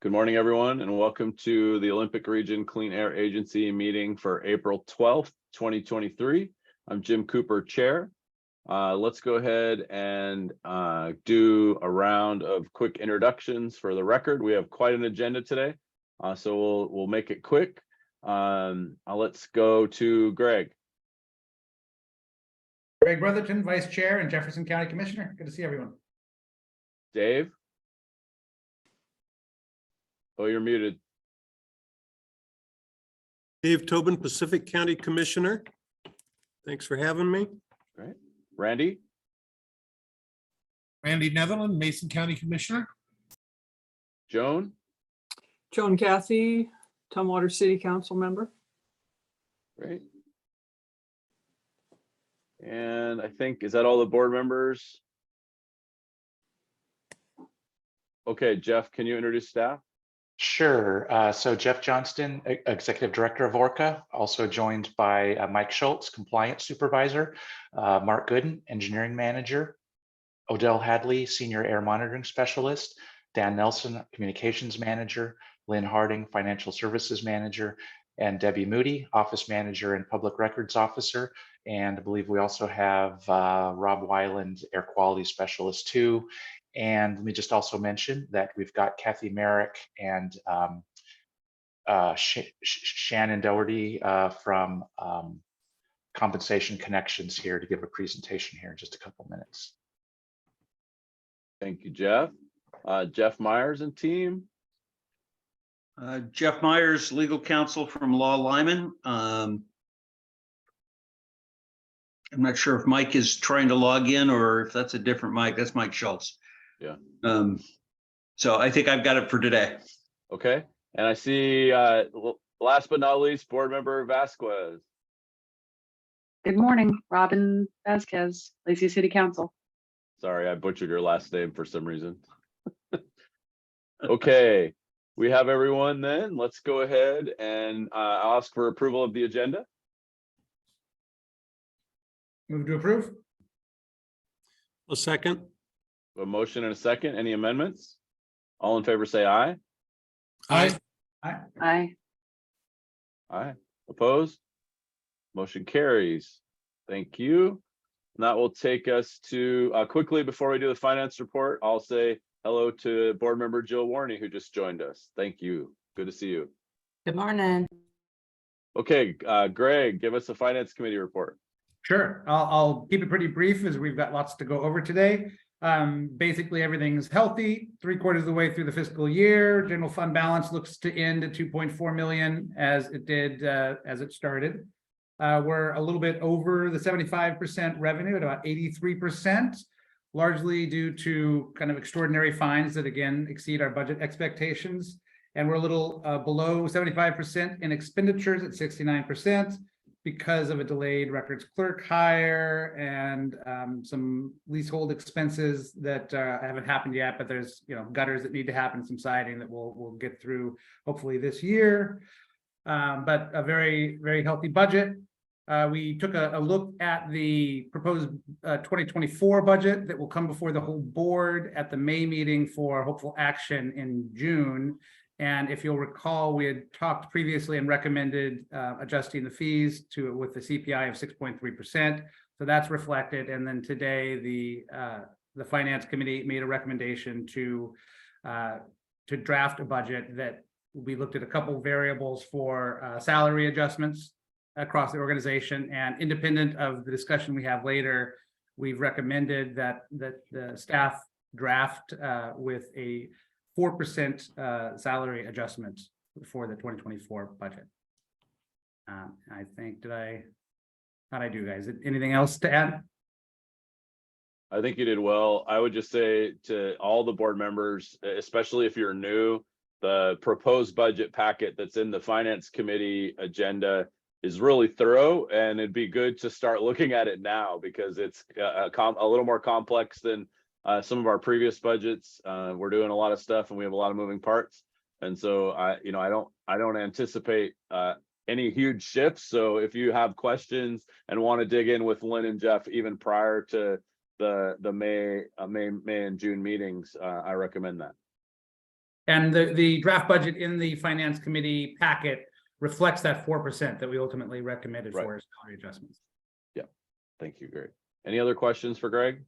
Good morning, everyone, and welcome to the Olympic Region Clean Air Agency meeting for April 12th, 2023. I'm Jim Cooper, Chair. Let's go ahead and do a round of quick introductions for the record. We have quite an agenda today, so we'll make it quick. Let's go to Greg. Greg Brotherton, Vice Chair and Jefferson County Commissioner. Good to see everyone. Dave. Oh, you're muted. Dave Tobin, Pacific County Commissioner. Thanks for having me. All right. Randy. Randy Netherland, Mason County Commissioner. Joan. Joan Cathy, Tumwater City Council member. Great. And I think, is that all the board members? Okay, Jeff, can you introduce staff? Sure. So Jeff Johnston, Executive Director of ORCAA, also joined by Mike Schultz, Compliance Supervisor, Mark Gooden, Engineering Manager, Odell Hadley, Senior Air Monitoring Specialist, Dan Nelson, Communications Manager, Lynn Harding, Financial Services Manager, and Debbie Moody, Office Manager and Public Records Officer. And I believe we also have Rob Weiland, Air Quality Specialist too. And let me just also mention that we've got Kathy Merrick and Shannon Doherty from Compensation Connections here to give a presentation here in just a couple minutes. Thank you, Jeff. Jeff Myers and team. Jeff Myers, legal counsel from Law Lyman. I'm not sure if Mike is trying to log in or if that's a different Mike. That's Mike Schultz. Yeah. So I think I've got it for today. Okay. And I see, last but not least, board member Vasquez. Good morning, Robin Vasquez, Lacey City Council. Sorry, I butchered your last name for some reason. Okay, we have everyone then. Let's go ahead and ask for approval of the agenda. Move to approve. A second. A motion and a second. Any amendments? All in favor say aye. Aye. Aye. Aye. Opposed? Motion carries. Thank you. And that will take us to quickly before we do the finance report, I'll say hello to board member Jill Warney, who just joined us. Thank you. Good to see you. Good morning. Okay, Greg, give us a finance committee report. Sure. I'll keep it pretty brief as we've got lots to go over today. Basically, everything's healthy. 3/4 of the way through the fiscal year. General fund balance looks to end at 2.4 million as it did as it started. We're a little bit over the 75% revenue at about 83%, largely due to kind of extraordinary fines that again exceed our budget expectations. And we're a little below 75% in expenditures at 69%. Because of a delayed records clerk hire and some leasehold expenses that haven't happened yet, but there's gutters that need to happen, some siding that we'll get through hopefully this year. But a very, very healthy budget. We took a look at the proposed 2024 budget that will come before the whole board at the May meeting for hopeful action in June. And if you'll recall, we had talked previously and recommended adjusting the fees with the CPI of 6.3%. So that's reflected. And then today, the Finance Committee made a recommendation to draft a budget that we looked at a couple variables for salary adjustments across the organization. And independent of the discussion we have later, we've recommended that the staff draft with a 4% salary adjustment for the 2024 budget. I think, how'd I do, guys? Anything else to add? I think you did well. I would just say to all the board members, especially if you're new, the proposed budget packet that's in the finance committee agenda is really thorough, and it'd be good to start looking at it now because it's a little more complex than some of our previous budgets. We're doing a lot of stuff and we have a lot of moving parts. And so I don't anticipate any huge shifts. So if you have questions and want to dig in with Lynn and Jeff, even prior to the May and June meetings, I recommend that. And the draft budget in the finance committee packet reflects that 4% that we ultimately recommended Right. for salary adjustments. Thank you, Greg. Any other questions for Greg?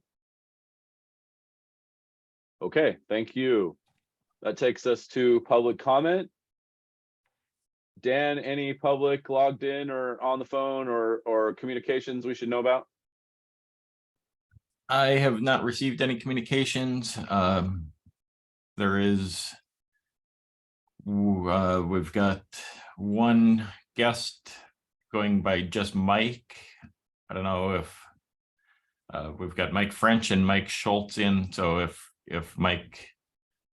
Okay, thank you. That takes us to public comment. Dan, any public logged in or on the phone or communications we should know about? I have not received any communications. There is, we've got one guest going by just Mike. I don't know if we've got Mike French and Mike Schultz in. So if Mike,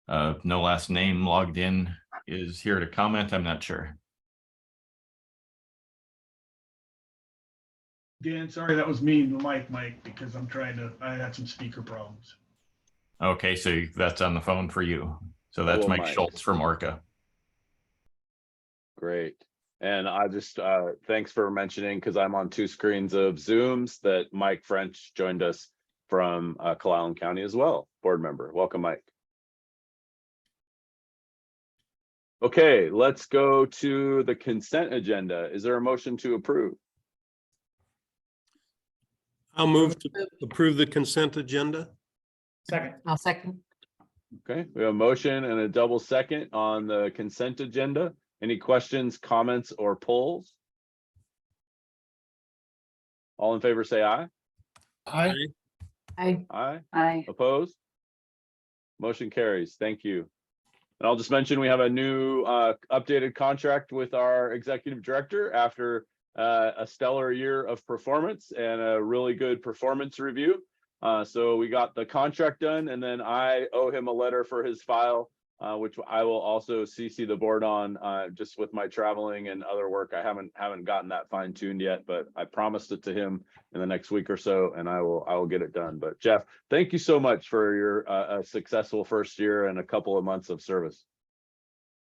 no last name logged in, is here to comment, I'm not sure. Dan, sorry, that was me, Mike, because I had some speaker problems. Okay, so that's on the phone for you. So that's Hello, Mike Mike. Schultz from ORCAA. Great. And I just, thanks for mentioning, because I'm on two screens of Zooms, that Mike French joined us from Clallam County as well, board member. Welcome, Mike. Okay, let's go to the consent agenda. Is there a motion to approve? I'll move to approve the consent agenda. Second. I'll second. Okay, we have a motion and a double second on the consent agenda. Any questions, comments, or polls? All in favor, say aye. Aye. Aye. Aye. Aye. Opposed? Motion carries. Thank you. And I'll just mention we have a new updated contract with our executive director after a stellar year of performance and a really good performance review. So we got the contract done, and then I owe him a letter for his file, which I will also CC the board on, just with my traveling and other work. I haven't gotten that fine tuned yet, but I promised it to him in the next week or so, and I will get it done. But Jeff, thank you so much for your successful first year and a couple of months of service.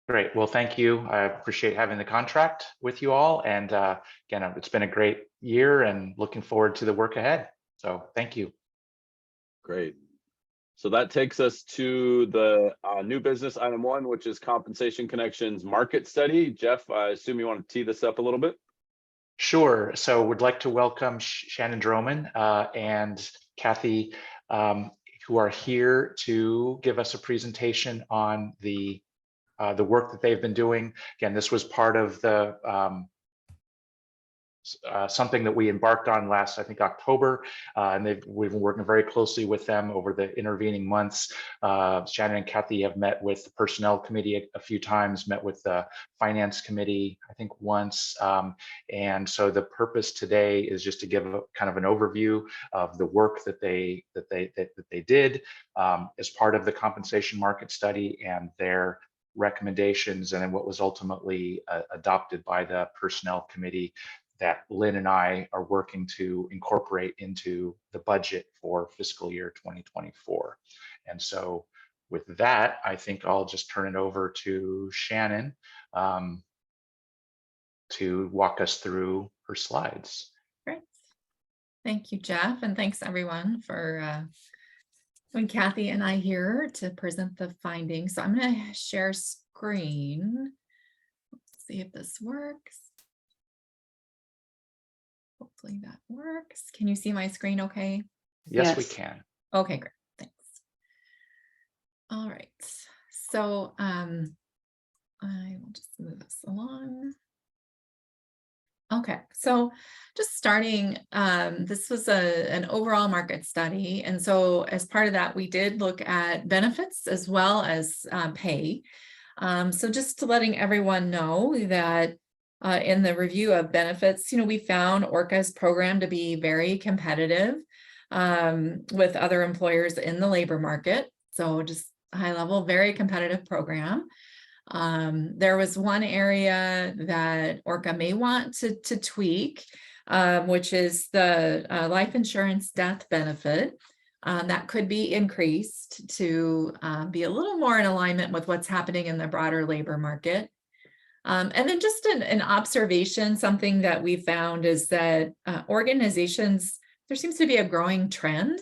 Great. Well, thank you. I appreciate having the contract with you all. And again, it's been a great year and looking forward to the work ahead. So thank you. Great. So that takes us to the new business item 1, which is compensation connections market study. Jeff, I assume you want to tee this up a little bit? Sure. So would like to welcome Shannon Droman and Kathy, who are here to give us a presentation on the work that they've been doing. Again, this was part of the something that we embarked on last, I think, October, and we've been working very closely with them over the intervening months. Shannon and Kathy have met with the Personnel Committee a few times, met with the Finance Committee, I think, once. And so the purpose today is just to give a kind of an overview of the work that they did as part of the compensation market study and their recommendations, and then what was ultimately adopted by the Personnel Committee that Lynn and I are working to incorporate into the budget for fiscal year 2024. And so with that, I think I'll just turn it over to Shannon to walk us through her slides. Great. Thank you, Jeff, and thanks everyone for having Kathy and I here to present the findings. So I'm going to share screen. Let's see if this works. Hopefully that works. Can you see my screen okay? Yes, we can. Okay, great. Thanks. All right. So I will just move this along. Okay, so just starting, this was an overall market study. And so as part of that, we did look at benefits as well as pay. So just to letting everyone know that in the review of benefits, we found ORCAA's program to be very competitive with other employers in the labor market. So just high level, very competitive program. There was one area that ORCAA may want to tweak, which is the life insurance death benefit. That could be increased to be a little more in alignment with what's happening in the broader labor market. And then just an observation, something that we found is that organizations, there seems to be a growing trend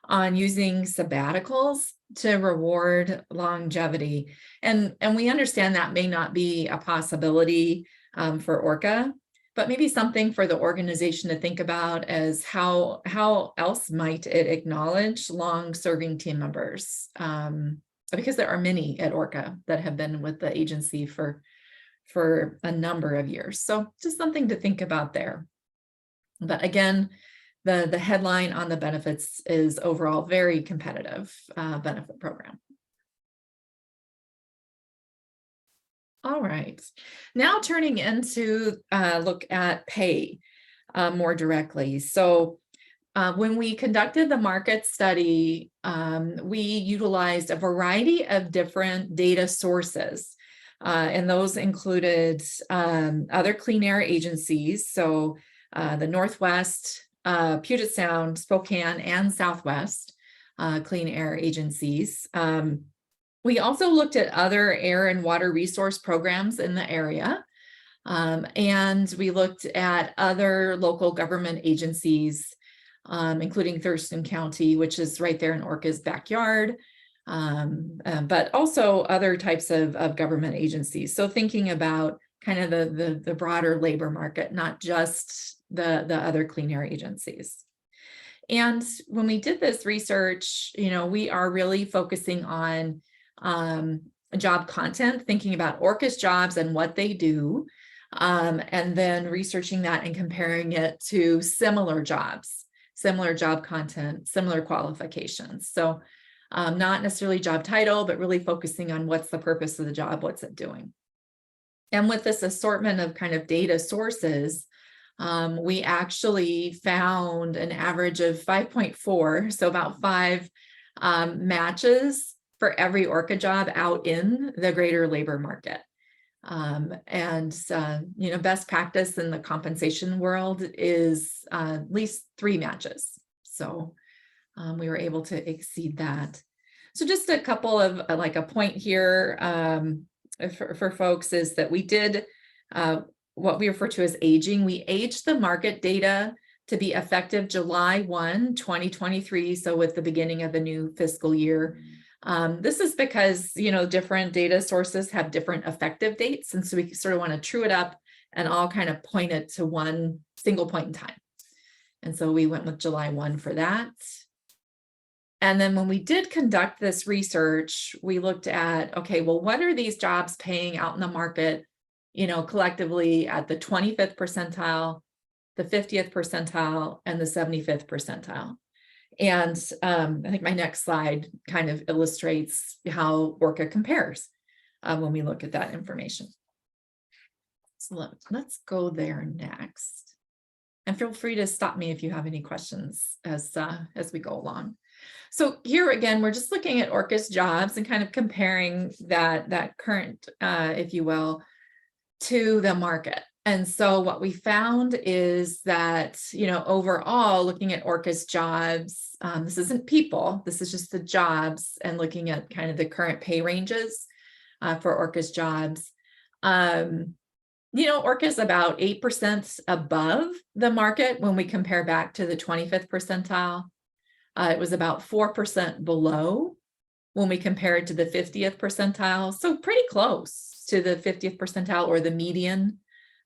on using sabbaticals to reward longevity. And we understand that may not be a possibility for ORCAA, but maybe something for the organization to think about as how else might it acknowledge long-serving team members? Because there are many at ORCAA that have been with the agency for a number of years. So just something to think about there. But again, the headline on the benefits is overall very competitive benefit program. All right, now turning into look at pay more directly. So when we conducted the market study, we utilized a variety of different data sources. And those included other clean air agencies. So the Northwest, Puget Sound, Spokane, and Southwest clean air agencies. We also looked at other air and water resource programs in the area. And we looked at other local government agencies, including Thurston County, which is right there in ORCAA's backyard. But also other types of government agencies. So thinking about kind of the broader labor market, not just the other clean air agencies. And when we did this research, we are really focusing on job content, thinking about ORCAA's jobs and what they do, and then researching that and comparing it to similar jobs, similar job content, similar qualifications. So not necessarily job title, but really focusing on what's the purpose of the job, what's it doing. And with this assortment of kind of data sources, we actually found an average of 5.4, so about 5 matches for every ORCAA job out in the greater labor market. Best practice in the compensation world is at least 3 matches. So we were able to exceed that. So just a couple of like a point here for folks is that we did what we refer to as aging. We aged the market data to be effective July 1, 2023. So with the beginning of the new fiscal year. This is because, different data sources have different effective dates. And so we sort of want to true it up and all kind of point it to one single point in time. And so we went with July 1 for that. And then when we did conduct this research, we looked at, okay, well, what are these jobs paying out in the market, collectively at the 25th percentile, the 50th percentile, and the 75th percentile. And I think my next slide kind of illustrates how ORCAA compares when we look at that information. So let's go there next. And feel free to stop me if you have any questions as we go along. So here again, we're just looking at ORCAA's jobs and kind of comparing that current, if you will, to the market. And so what we found is that, overall, looking at ORCAA's jobs, this isn't people, this is just the jobs, and looking at kind of the current pay ranges for ORCAA's jobs. ORCAA's about 8% above the market when we compare back to the 25th percentile. It was about 4% below when we compare it to the 50th percentile. So pretty close to the 50th percentile or the median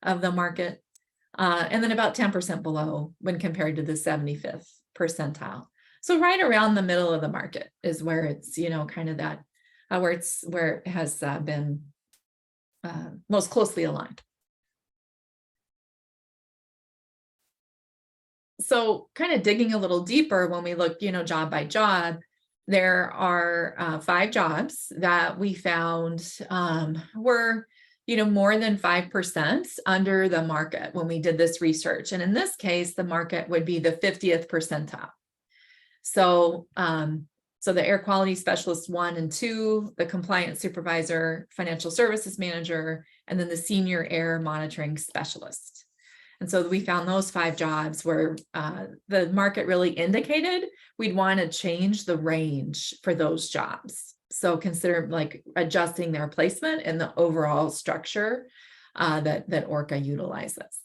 of the market. And then about 10% below when compared to the 75th percentile. So right around the middle of the market is where it's, kind of that, where it has been most closely aligned. So kind of digging a little deeper when we look, job by job, there are 5 jobs that we found were, more than 5% under the market when we did this research. And in this case, the market would be the 50th percentile. So, the air quality specialist 1 and 2, the compliance supervisor, financial services manager, and then the senior air monitoring specialist. And so we found those 5 jobs where the market really indicated we'd want to change the range for those jobs. So consider like adjusting their placement in the overall structure that ORCAA utilizes.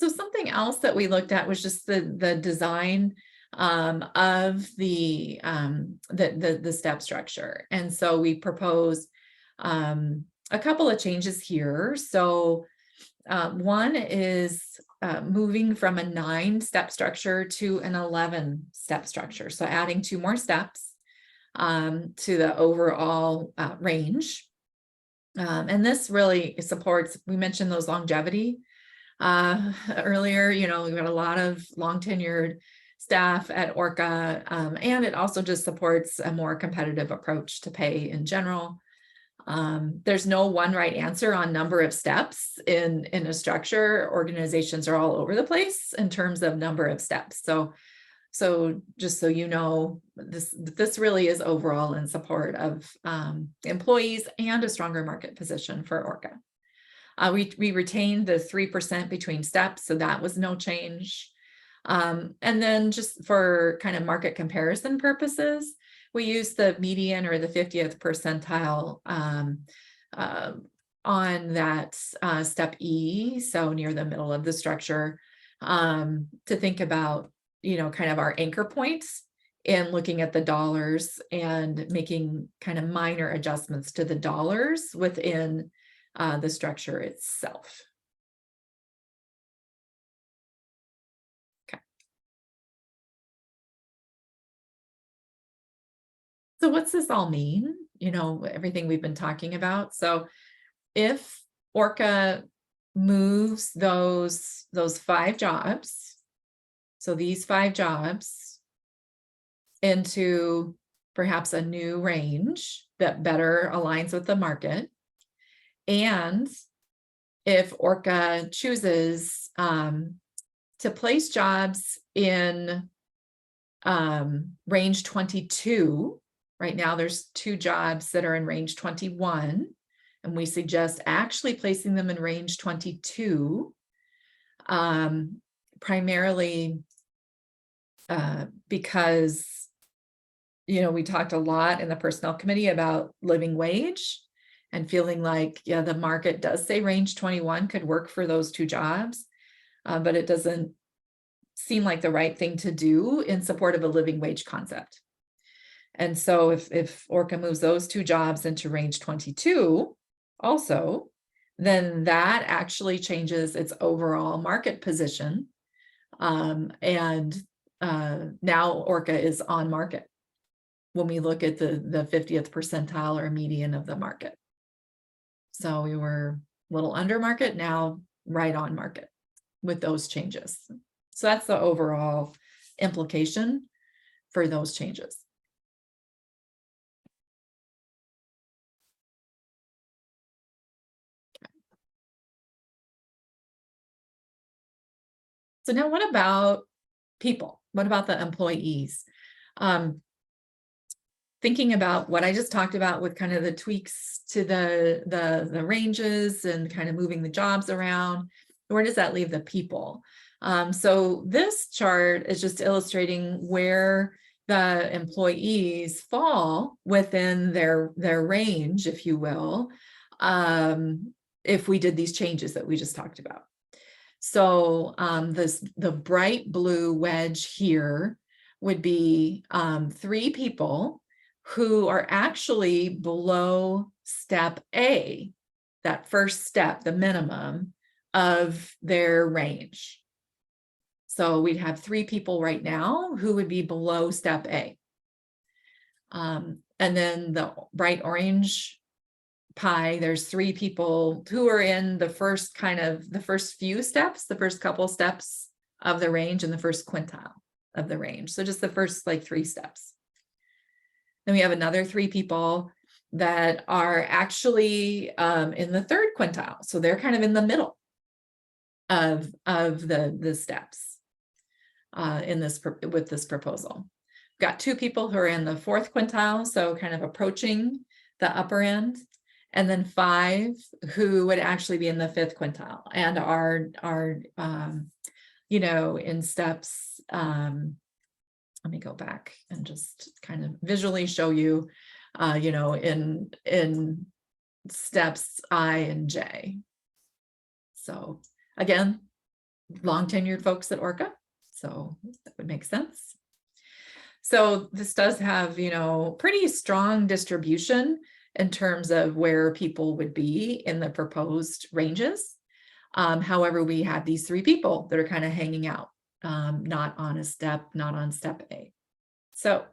So something else that we looked at was just the design of the step structure. And so we propose a couple of changes here. So one is moving from a 9-step structure to an 11-step structure. So adding 2 more steps to the overall range. And this really supports, we mentioned those longevity earlier, you know, we've got a lot of long tenured staff at ORCAA, and it also just supports a more competitive approach to pay in general. There's no one right answer on number of steps in a structure. Organizations are all over the place in terms of number of steps. So just so you know, this really is overall in support of employees and a stronger market position for ORCAA. We retained the 3% between steps, so that was no change. And then just for kind of market comparison purposes, we use the median or the 50th percentile on that step E, so near the middle of the structure, to think about, you know, kind of our anchor points in looking at the dollars and making kind of minor adjustments to the dollars within the structure itself. Okay. So what's this all mean? You know, everything we've been talking about. So if ORCAA moves those 5 jobs, so these 5 jobs into perhaps a new range that better aligns with the market, and if ORCAA chooses to place jobs in range 22, right now there's 2 jobs that are in range 21, and we suggest actually placing them in range 22, primarily because, you know, we talked a lot in the personnel committee about living wage and feeling like, yeah, the market does say range 21 could work for those 2 jobs, but it doesn't seem like the right thing to do in support of a living wage concept. And so if ORCAA moves those 2 jobs into range 22 also, then that actually changes its overall market position. And now ORCAA is on market when we look at the 50th percentile or median of the market. So we were a little under market, now right on market with those changes. So that's the overall implication for those changes. So now what about people? What about the employees? Thinking about what I just talked about with kind of the tweaks to the ranges and kind of moving the jobs around, where does that leave the people? So this chart is just illustrating where the employees fall within their range, if you will, if we did these changes that we just talked about. So the bright blue wedge here would be 3 people who are actually below step A, that first step, the minimum of their range. So we'd have 3 people right now who would be below step A. And then the bright orange pie, there's 3 people who are in the first few steps, the first couple steps of the range and the first quintile of the range. So just the first like 3 steps. Then we have another 3 people that are actually in the 3rd quintile. So they're kind of in the middle of the steps with this proposal. We've got 2 people who are in the 4th quintile, so kind of approaching the upper end, and then 5 who would actually be in the 5th quintile and are you know, in steps. Let me go back and just kind of visually show you, you know, in steps I and J. So again, long tenured folks at ORCAA. So that would make sense. So this does have, pretty strong distribution in terms of where people would be in the proposed ranges. However, we have these three people that are kind of hanging out, not on step A. So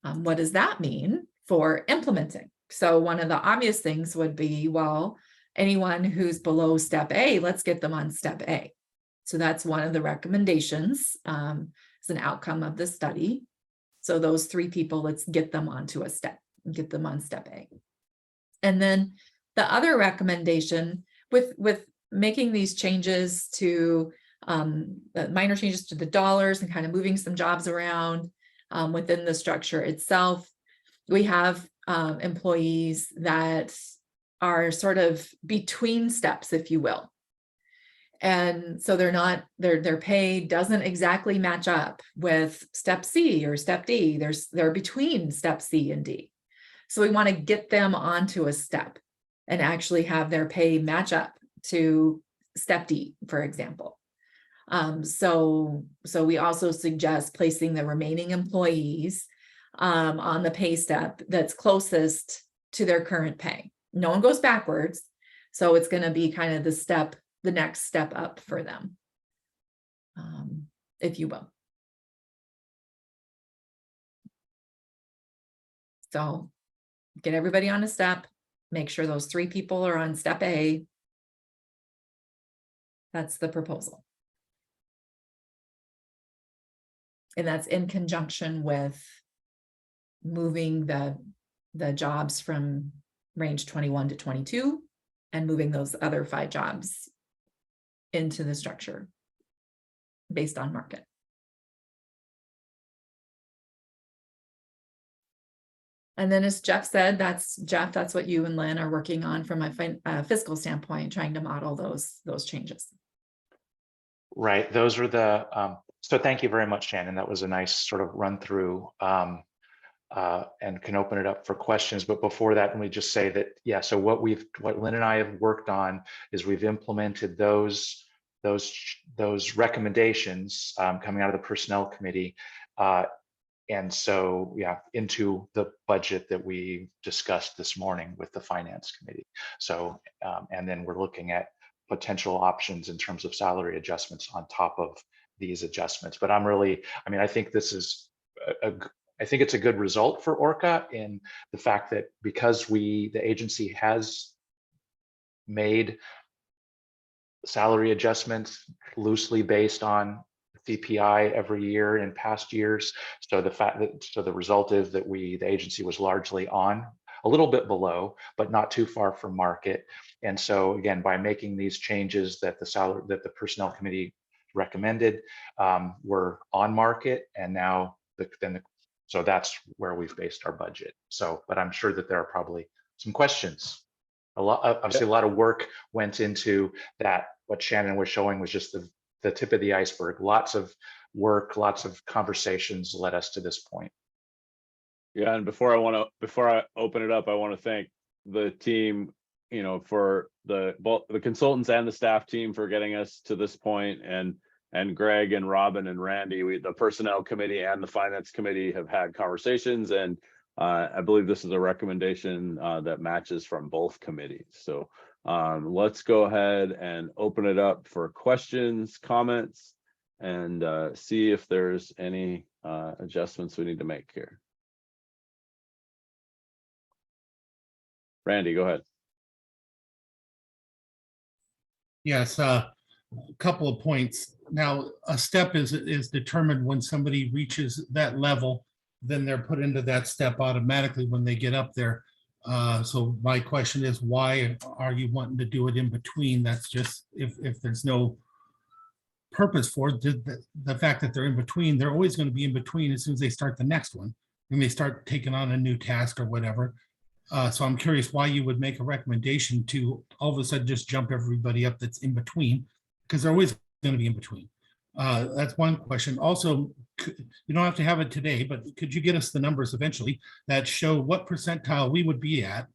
what does that mean for implementing? So one of the obvious things would be, well, anyone who's below step A, let's get them on step A. So that's one of the recommendations as an outcome of the study. So those three people, let's get them onto a step, get them on step A. And then the other recommendation with making these changes to the minor changes to the dollars and kind of moving some jobs around within the structure itself, we have employees that are sort of between steps, if you will. And so their pay doesn't exactly match up with step C or step D. They're between step C and D. So we want to get them onto a step and actually have their pay match up to step D, for example. So we also suggest placing the remaining employees on the pay step that's closest to their current pay. No one goes backwards. So it's going to be kind of the next step up for them, if you will. So get everybody on a step, make sure those three people are on step A. That's the proposal. And that's in conjunction with moving the jobs from range 21 to 22 and moving those other 5 jobs into the structure based on market. And then as Jeff said, that's what you and Lynn are working on from a fiscal standpoint, trying to model those changes. Right. Those are the, so thank you very much, Shannon. That was a nice sort of run through and can open it up for questions. But before that, let me just say that, yeah, so what Lynn and I have worked on is we've implemented those recommendations coming out of the Personnel Committee. And so, yeah, into the budget that we discussed this morning with the Finance Committee. So, and then we're looking at potential options in terms of salary adjustments on top of these adjustments. But I think this is I think it's a good result for ORCAA in the fact that because the agency has made salary adjustments loosely based on CPI every year in past years. So the result is that the agency was largely on a little bit below, but not too far from market. And so again, by making these changes that the Personnel Committee recommended, we're on market, and now so that's where we've based our budget. So, but I'm sure that there are probably some questions. Obviously, a lot of work went into that. What Shannon was showing was just the tip of the iceberg. Lots of work, lots of conversations led us to this point. Yeah, and before I open it up, I want to thank the team, for both the consultants and the staff team for getting us to this point, and Greg and Robin and Randy. The Personnel Committee and the Finance Committee have had conversations, and I believe this is a recommendation that matches from both committees. So let's go ahead and open it up for questions, comments, and see if there's any adjustments we need to make here. Randy, go ahead. Yes, a couple of points. Now, a step is determined when somebody reaches that level, then they're put into that step automatically when they get up there. So my question is, why are you wanting to do it in between? That's just, if there's no purpose for it, the fact that they're in between, they're always going to be in between as soon as they start the next one, and they start taking on a new task or whatever. So I'm curious why you would make a recommendation to all of a sudden just jump everybody up that's in between, because they're always going to be in between. That's one question. Also, you don't have to have it today, but could you get us the numbers eventually that show what percentile we would be at?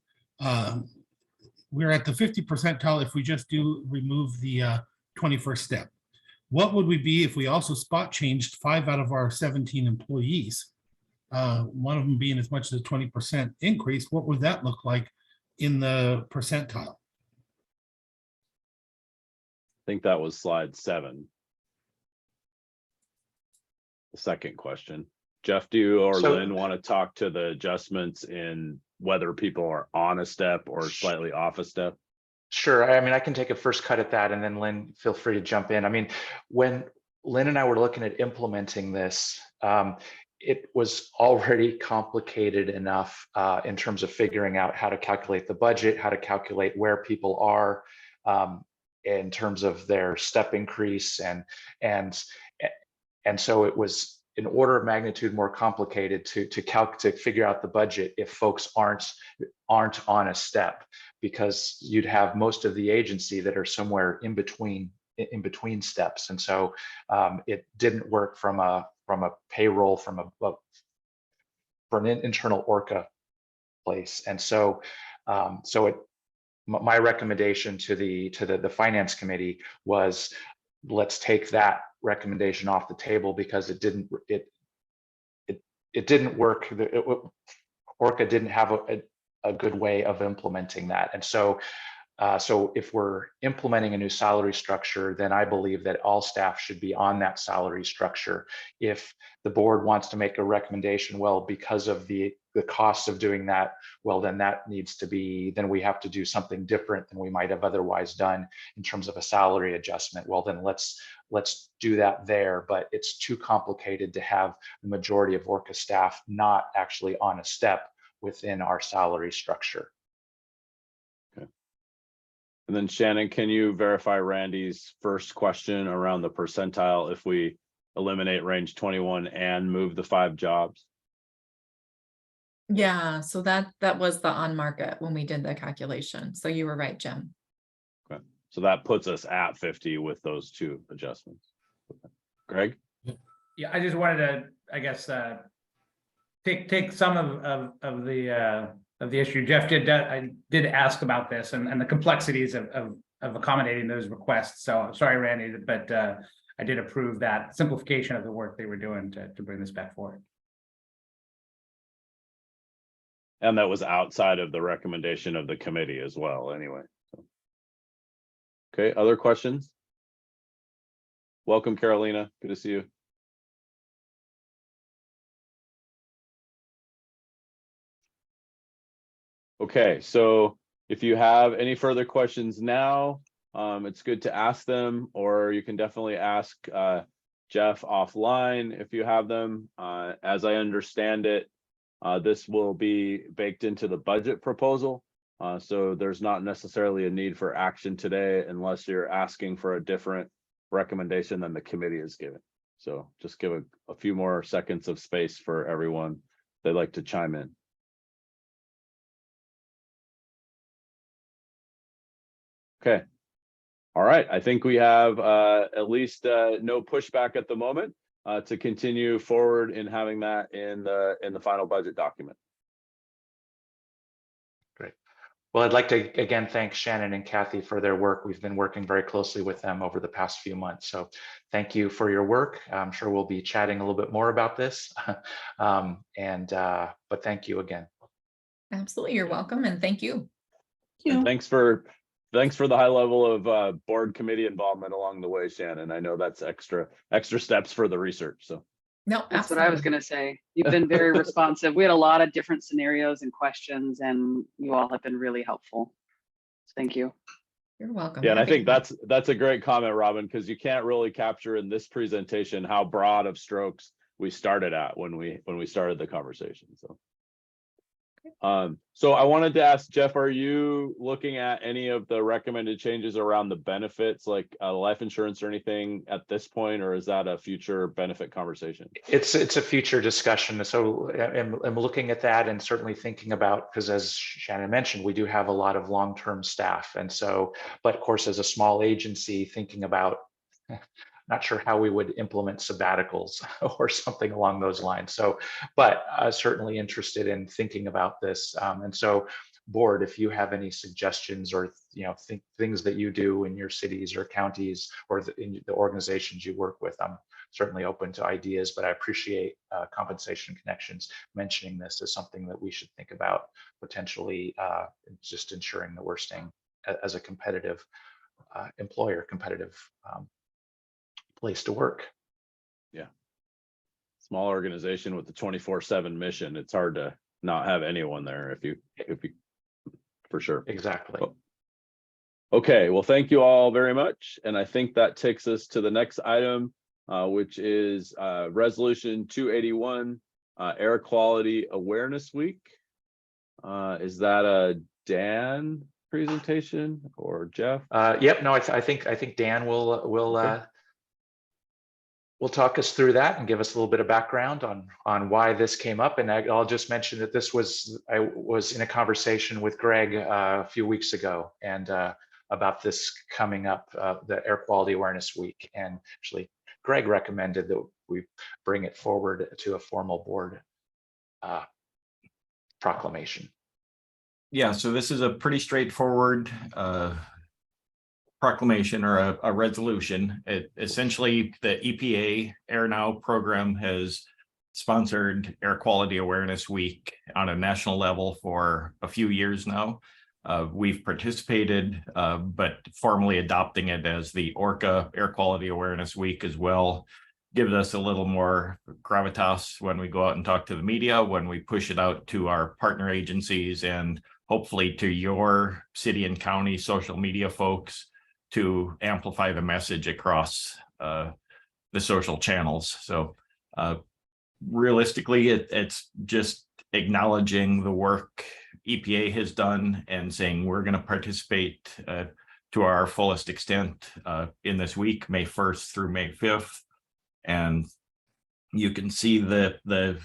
We're at the 50 percentile if we just remove the 21st step. What would we be if we also spot changed 5 out of our 17 employees? One of them being as much as a 20% increase. What would that look like in the percentile? I think that was slide 7. The second question. Jeff, do you or So- Lynn want to talk to the adjustments in whether people are on a step or slightly off a step? Sure. I mean, I can take a first cut at that, and then Lynn, feel free to jump in. I mean, when Lynn and I were looking at implementing this, it was already complicated enough in terms of figuring out how to calculate the budget, how to calculate where people are in terms of their step increase, and so it was an order of magnitude more complicated to figure out the budget if folks aren't on a step, because you'd have most of the agency that are somewhere in between steps, and so it didn't work from a payroll for an internal ORCAA place, and so my recommendation to the finance committee was, let's take that recommendation off the table, because it didn't work. ORCAA didn't have a good way of implementing that, and so if we're implementing a new salary structure, then I believe that all staff should be on that salary structure. If the board wants to make a recommendation, well, because of the costs of doing that, well, then then we have to do something different than we might have otherwise done in terms of a salary adjustment. Well, then let's do that there, but it's too complicated to have the majority of ORCAA staff not actually on a step within our salary structure. And then Shannon, can you verify Randy's first question around the percentile if we eliminate range 21 and move the 5 jobs? Yeah, so that was the on market when we did the calculation. So you were right, Jim. Okay, so that puts us at 50 with those 2 adjustments. Okay. Greg? Yeah, I just wanted to, I guess, take some of the issue. Jeff I did ask about this and the complexities of accommodating those requests. So I'm sorry, Randy, but I did approve that simplification of the work they were doing to bring this back forward. And that was outside of the recommendation of the committee as well, anyway. So. Okay, other questions? Welcome, Carolina. Good to see you. Okay, so if you have any further questions now, it's good to ask them, or you can definitely ask Jeff offline if you have them. As I understand it, this will be baked into the budget proposal. So there's not necessarily a need for action today unless you're asking for a different recommendation than the committee is given. So just give a few more seconds of space for everyone they'd like to chime in. Okay. All right. I think we have at least no pushback at the moment to continue forward in having that in the final budget document. Great. Well, I'd like to again thank Shannon and Kathy for their work. We've been working very closely with them over the past few months. So thank you for your work. I'm sure we'll be chatting a little bit more about this. But thank you again. Absolutely. You're welcome. And thank you. And thanks for the high level of board committee involvement along the way, Shannon. I know that's extra steps for the research. So No, That's what I was going to say. You've been very responsive. We had a lot of different scenarios and questions, and you all have been really helpful. Thank you. You're welcome. yeah, and I Happy think to- that's a great comment, Robin, because you can't really capture in this presentation how broad of strokes we started at when we started the conversation. So I wanted to ask Jeff, are you looking at any of the recommended changes around the benefits, like life insurance or anything at this point, or is that a future benefit conversation? It's a future discussion. So I'm looking at that and certainly thinking about, because as Shannon mentioned, we do have a lot of long-term staff. And so, but of course, as a small agency, thinking about, not sure how we would implement sabbaticals or something along those lines. So, but certainly interested in thinking about this. And so board, if you have any suggestions or things that you do in your cities or counties or in the organizations you work with, I'm certainly open to ideas. But I appreciate Compensation Connections mentioning this as something that we should think about potentially, just ensuring that we're staying as a competitive employer, competitive place to work. Small organization with the 24/7 mission. It's hard to not have anyone there if you for sure. Exactly. Okay, well, thank you all very much. And I think that takes us to the next item, which is Resolution 281, Air Quality Awareness Week. Is that a Dan presentation or Jeff? Yep. No, I think Dan will talk us through that and give us a little bit of background on why this came up. And I'll just mention that I was in a conversation with Greg a few weeks ago and about this coming up, the Air Quality Awareness Week. And actually, Greg recommended that we bring it forward to a formal board proclamation. Yeah, so this is a pretty straightforward proclamation or a resolution. Essentially, the EPA Air Now program has sponsored Air Quality Awareness Week on a national level for a few years now. We've participated, but formally adopting it as the ORCAA Air Quality Awareness Week as well gives us a little more gravitas when we go out and talk to the media, when we push it out to our partner agencies and hopefully to your city and county social media folks to amplify the message across the social channels. So realistically, it's just acknowledging the work EPA has done and saying we're going to participate to our fullest extent in this week, May 1st through May 5th. And you can see that the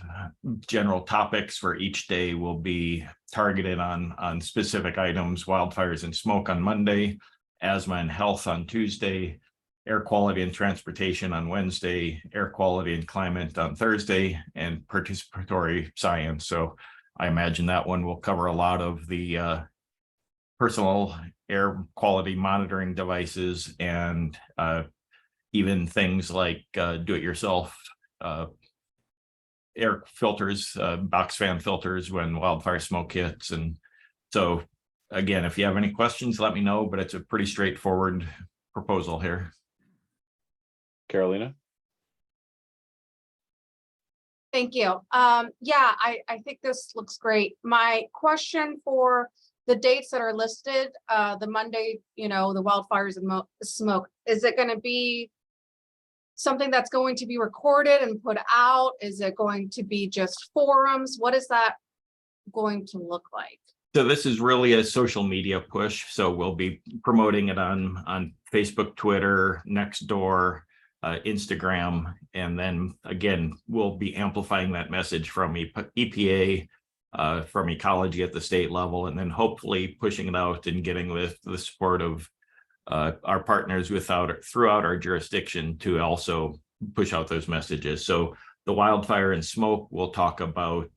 general topics for each day will be targeted on specific items: wildfires and smoke on Monday, asthma and health on Tuesday, air quality and transportation on Wednesday, air quality and climate on Thursday, and participatory science. So I imagine that one will cover a lot of the personal air quality monitoring devices and even things like do-it-yourself air filters, box fan filters when wildfire smoke hits. And so again, if you have any questions, let me know, but it's a pretty straightforward proposal here. Carolina? Thank you. Yeah, I think this looks great. My question for the dates that are listed, the Monday, the wildfires and smoke, is it going to be something that's going to be recorded and put out? Is it going to be just forums? What is that going to look like? So this is really a social media push. So we'll be promoting it on Facebook, Twitter, Nextdoor, Instagram, and then again, we'll be amplifying that message from EPA, from ecology at the state level, and then hopefully pushing it out and getting the support of our partners throughout our jurisdiction to also push out those messages. So the wildfire and smoke, we'll talk about,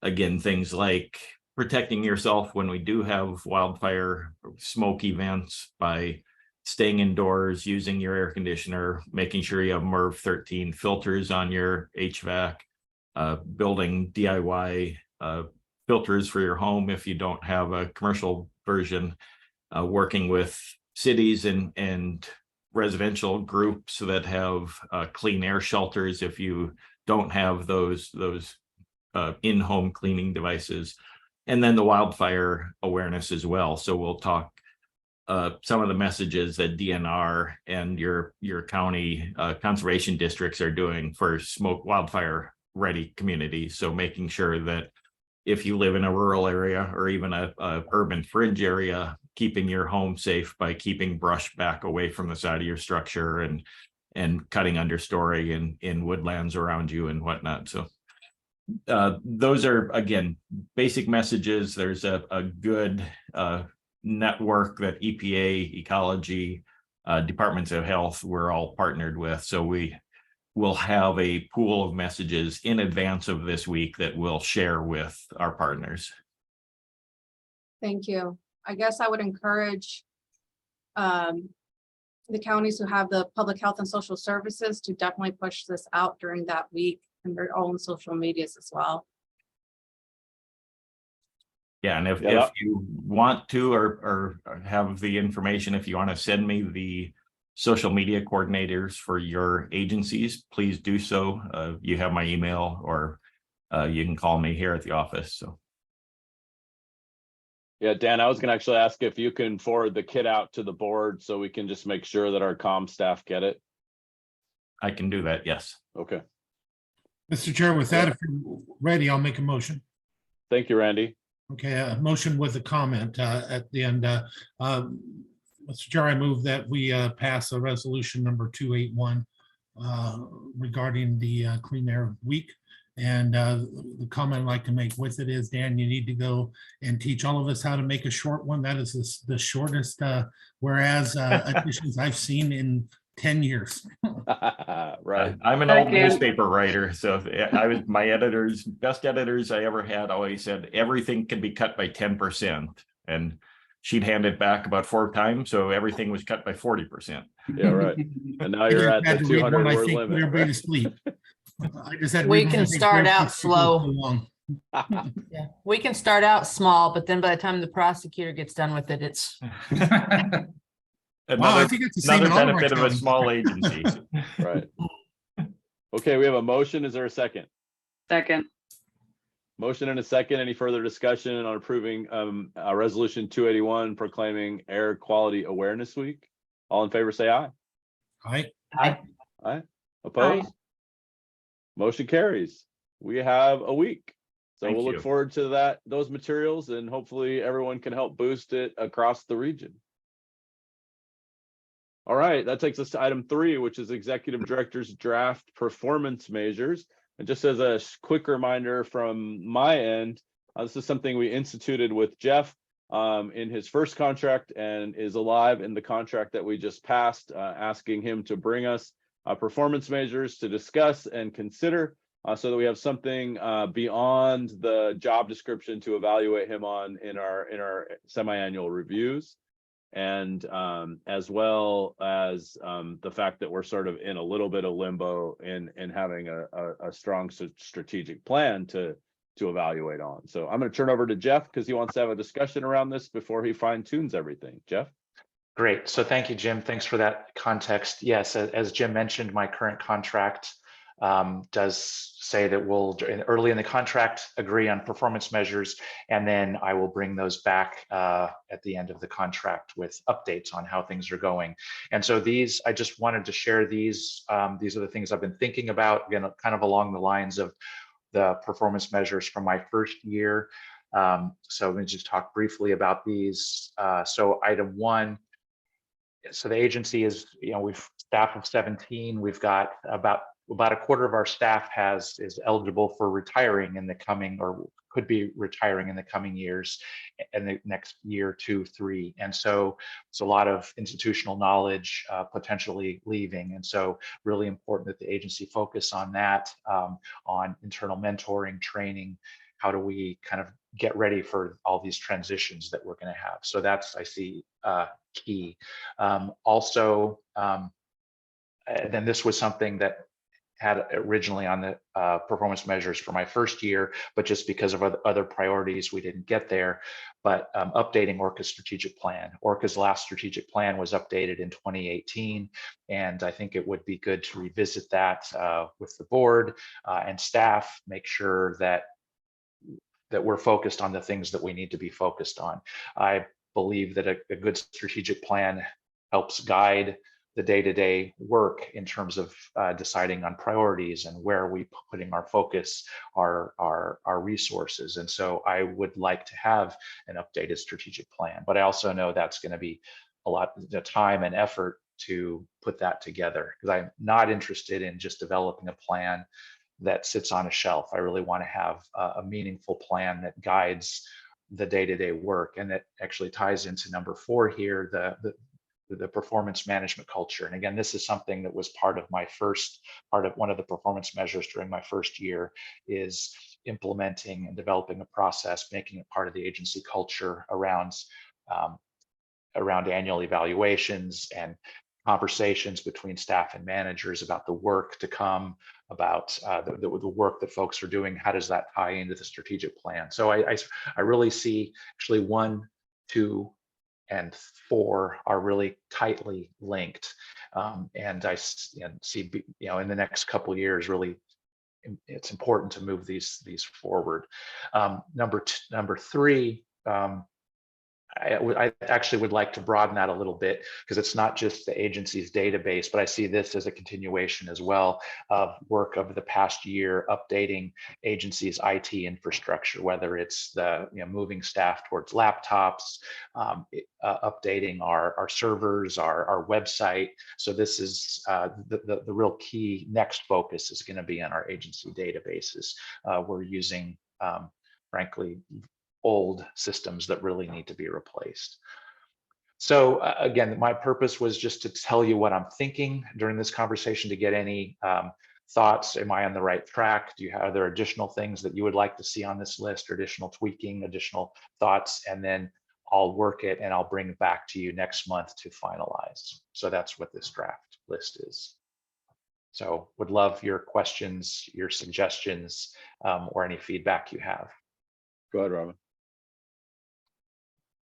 again, things like protecting yourself when we do have wildfire smoke events by staying indoors, using your air conditioner, making sure you have MERV 13 filters on your HVAC, building DIY filters for your home if you don't have a commercial version, working with cities and residential groups that have clean air shelters if you don't have those in-home cleaning devices, and then the wildfire awareness as well. So we'll talk some of the messages that DNR and your county conservation districts are doing for wildfire ready communities. So making sure that if you live in a rural area or even a urban fringe area, keeping your home safe by keeping brush back away from the side of your structure and cutting understory in woodlands around you and whatnot. So those are, again, basic messages. There's a good network that EPA, ecology, departments of health, we're all partnered with. So we will have a pool of messages in advance of this week that we'll share with our partners. Thank you. I guess I would encourage the counties who have the public health and social services to definitely push this out during that week and their own social medias as well. Yeah, and if Yeah, you want to or have the information, if you want to send me the social media coordinators for your agencies, please do so. You have my email, or you can call me here at the office. So yeah, Dan, I was gonna actually ask if you can forward the kit out to the board so we can just make sure that our comm staff get it. I can do that. Yes. Okay, Mr. Chair, with that, if you're ready, I'll make a motion. thank you, Randy. Okay, a motion with a comment at the end. Mr. Chair, I move that we pass a resolution number 281 regarding the Clean Air Week. And the comment I'd like to make with it is, Dan, you need to go and teach all of us how to make a short one. That is the shortest whereas additions I've seen in 10 years. Right. I'm an old Second. newspaper writer, so I was my best editors I ever had always said everything can be cut by 10%, and she'd hand it back about 4 times, so everything was cut by 40%. Yeah, right. And now I you're just at had the to read 200 one, I word think, put limit. everybody to sleep. I just had to We read one, can I think, start very out quickly, too slow. long. Yeah, we can start out small, but then by the time the prosecutor gets done with it, it's Wow, I think it's the same in all of our benefit of a counties. small agency. Right. Okay, we have a motion. Is there a second? Second. Motion and a second. Any further discussion on approving resolution 281 proclaiming Air Quality Awareness Week? All in favor, say aye. Aye. Aye. Opposed? Motion carries. We have a week. So Thank we'll look you. forward to those materials, and hopefully everyone can help boost it across the region. All right, that takes us to item 3, which is Executive Director's draft performance measures. And just as a quick reminder from my end, this is something we instituted with Jeff in his first contract and is alive in the contract that we just passed, asking him to bring us performance measures to discuss and consider so that we have something beyond the job description to evaluate him on in our semi-annual reviews. And as well as the fact that we're sort of in a little bit of limbo in having a strong strategic plan to evaluate on. So I'm going to turn over to Jeff because he wants to have a discussion around this before he fine tunes everything. Jeff? Great. So thank you, Jim. Thanks for that context. Yes, as Jim mentioned, my current contract does say that we'll early in the contract agree on performance measures, and then I will bring those back at the end of the contract with updates on how things are going. And so these, I just wanted to share these. These are the things I've been thinking about, again, kind of along the lines of the performance measures from my first year. So let me just talk briefly about these. So item 1, so the agency is, we've staff of 17. We've got about a quarter of our staff is eligible for retiring in the coming, or could be retiring in the coming years, in the next year, 2, 3. And so it's a lot of institutional knowledge potentially leaving. And so really important that the agency focus on that, on internal mentoring, training. How do we kind of get ready for all these transitions that we're going to have? So that's, I see, key. Also, then this was something that had originally on the performance measures for my first year, but just because of other priorities, we didn't get there. But updating ORCAA's strategic plan. ORCAA's last strategic plan was updated in 2018, and I think it would be good to revisit that with the board and staff, make sure that we're focused on the things that we need to be focused on. I believe that a good strategic plan helps guide the day-to-day work in terms of deciding on priorities and where are we putting our focus, our resources. And so I would like to have an updated strategic plan, but I also know that's going to be a lot of time and effort to put that together, because I'm not interested in just developing a plan that sits on a shelf. I really want to have a meaningful plan that guides the day-to-day work, and that actually ties into number 4 here, the performance management culture. And again, this is something that was part of one of the performance measures during my first year, is implementing and developing a process, making it part of the agency culture around annual evaluations and conversations between staff and managers about the work to come, about the work that folks are doing. How does that tie into the strategic plan? So I really see actually 1, 2, and 4 are really tightly linked. And I see, in the next couple of years, really, it's important to move these forward. Number 3, I actually would like to broaden that a little bit, because it's not just the agency's database, but I see this as a continuation as well of work of the past year, updating agency's IT infrastructure, whether it's the moving staff towards laptops, updating our servers, our website. So this is the real key next focus is going to be on our agency databases. We're using, frankly, old systems that really need to be replaced. So again, my purpose was just to tell you what I'm thinking during this conversation, to get any thoughts. Am I on the right track? Are there additional things that you would like to see on this list, or additional tweaking, additional thoughts? And then I'll work it and I'll bring it back to you next month to finalize. So that's what this draft list is. So would love your questions, your suggestions, or any feedback you have. Go ahead, Robin.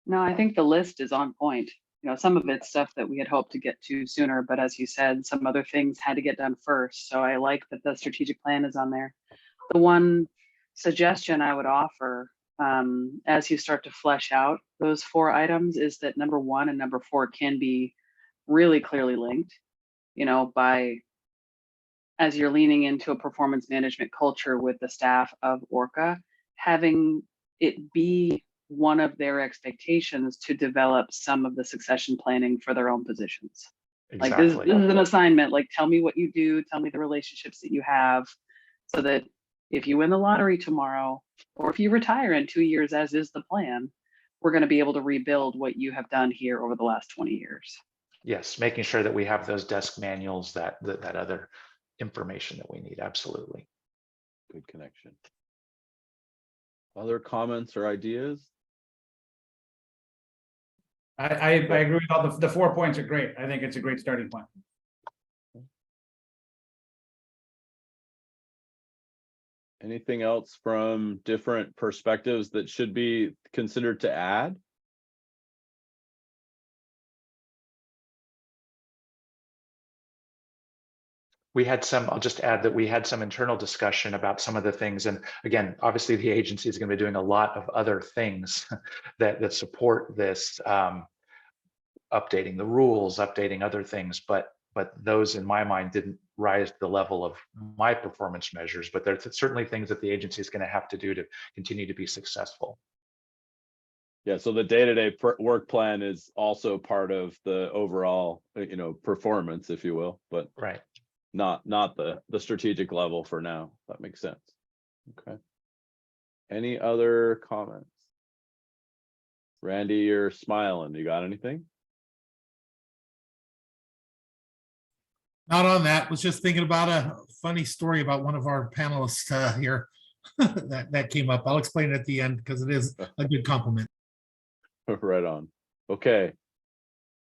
No, I think the list is on point. Some of it's stuff that we had hoped to get to sooner, but as you said, some other things had to get done first. So I like that the strategic plan is on there. The one suggestion I would offer, as you start to flesh out those 4 items, is that number 1 and number 4 can be really clearly linked, as you're leaning into a performance management culture with the staff of ORCAA, having it be one of their expectations to develop some of the succession planning for their own positions. Exactly. Like this is an assignment, like tell me what you do, tell me the relationships that you have, so that if you win the lottery tomorrow, or if you retire in 2 years, as is the plan, we're going to be able to rebuild what you have done here over the last 20 years. Yes, making sure that we have those desk manuals, that other information that we need. Absolutely. Good connection. Other comments or ideas? I agree with all the 4 points are great. I think it's a great starting point. Anything else from different perspectives that should be considered to add? I'll just add that we had some internal discussion about some of the things. And again, obviously the agency is going to be doing a lot of other things that support this, updating the rules, updating other things, but those in my mind didn't rise to the level of my performance measures, but there's certainly things that the agency is going to have to do to continue to be successful. Yeah, so the day-to-day work plan is also part of the overall, performance, if you will, but right. Not the strategic level for now. That makes sense. Okay. Any other comments? Randy, you're smiling. You got anything? Not on that. Was just thinking about a funny story about one of our panelists here that came up. I'll explain it at the end because it is a good compliment. Right on. Okay.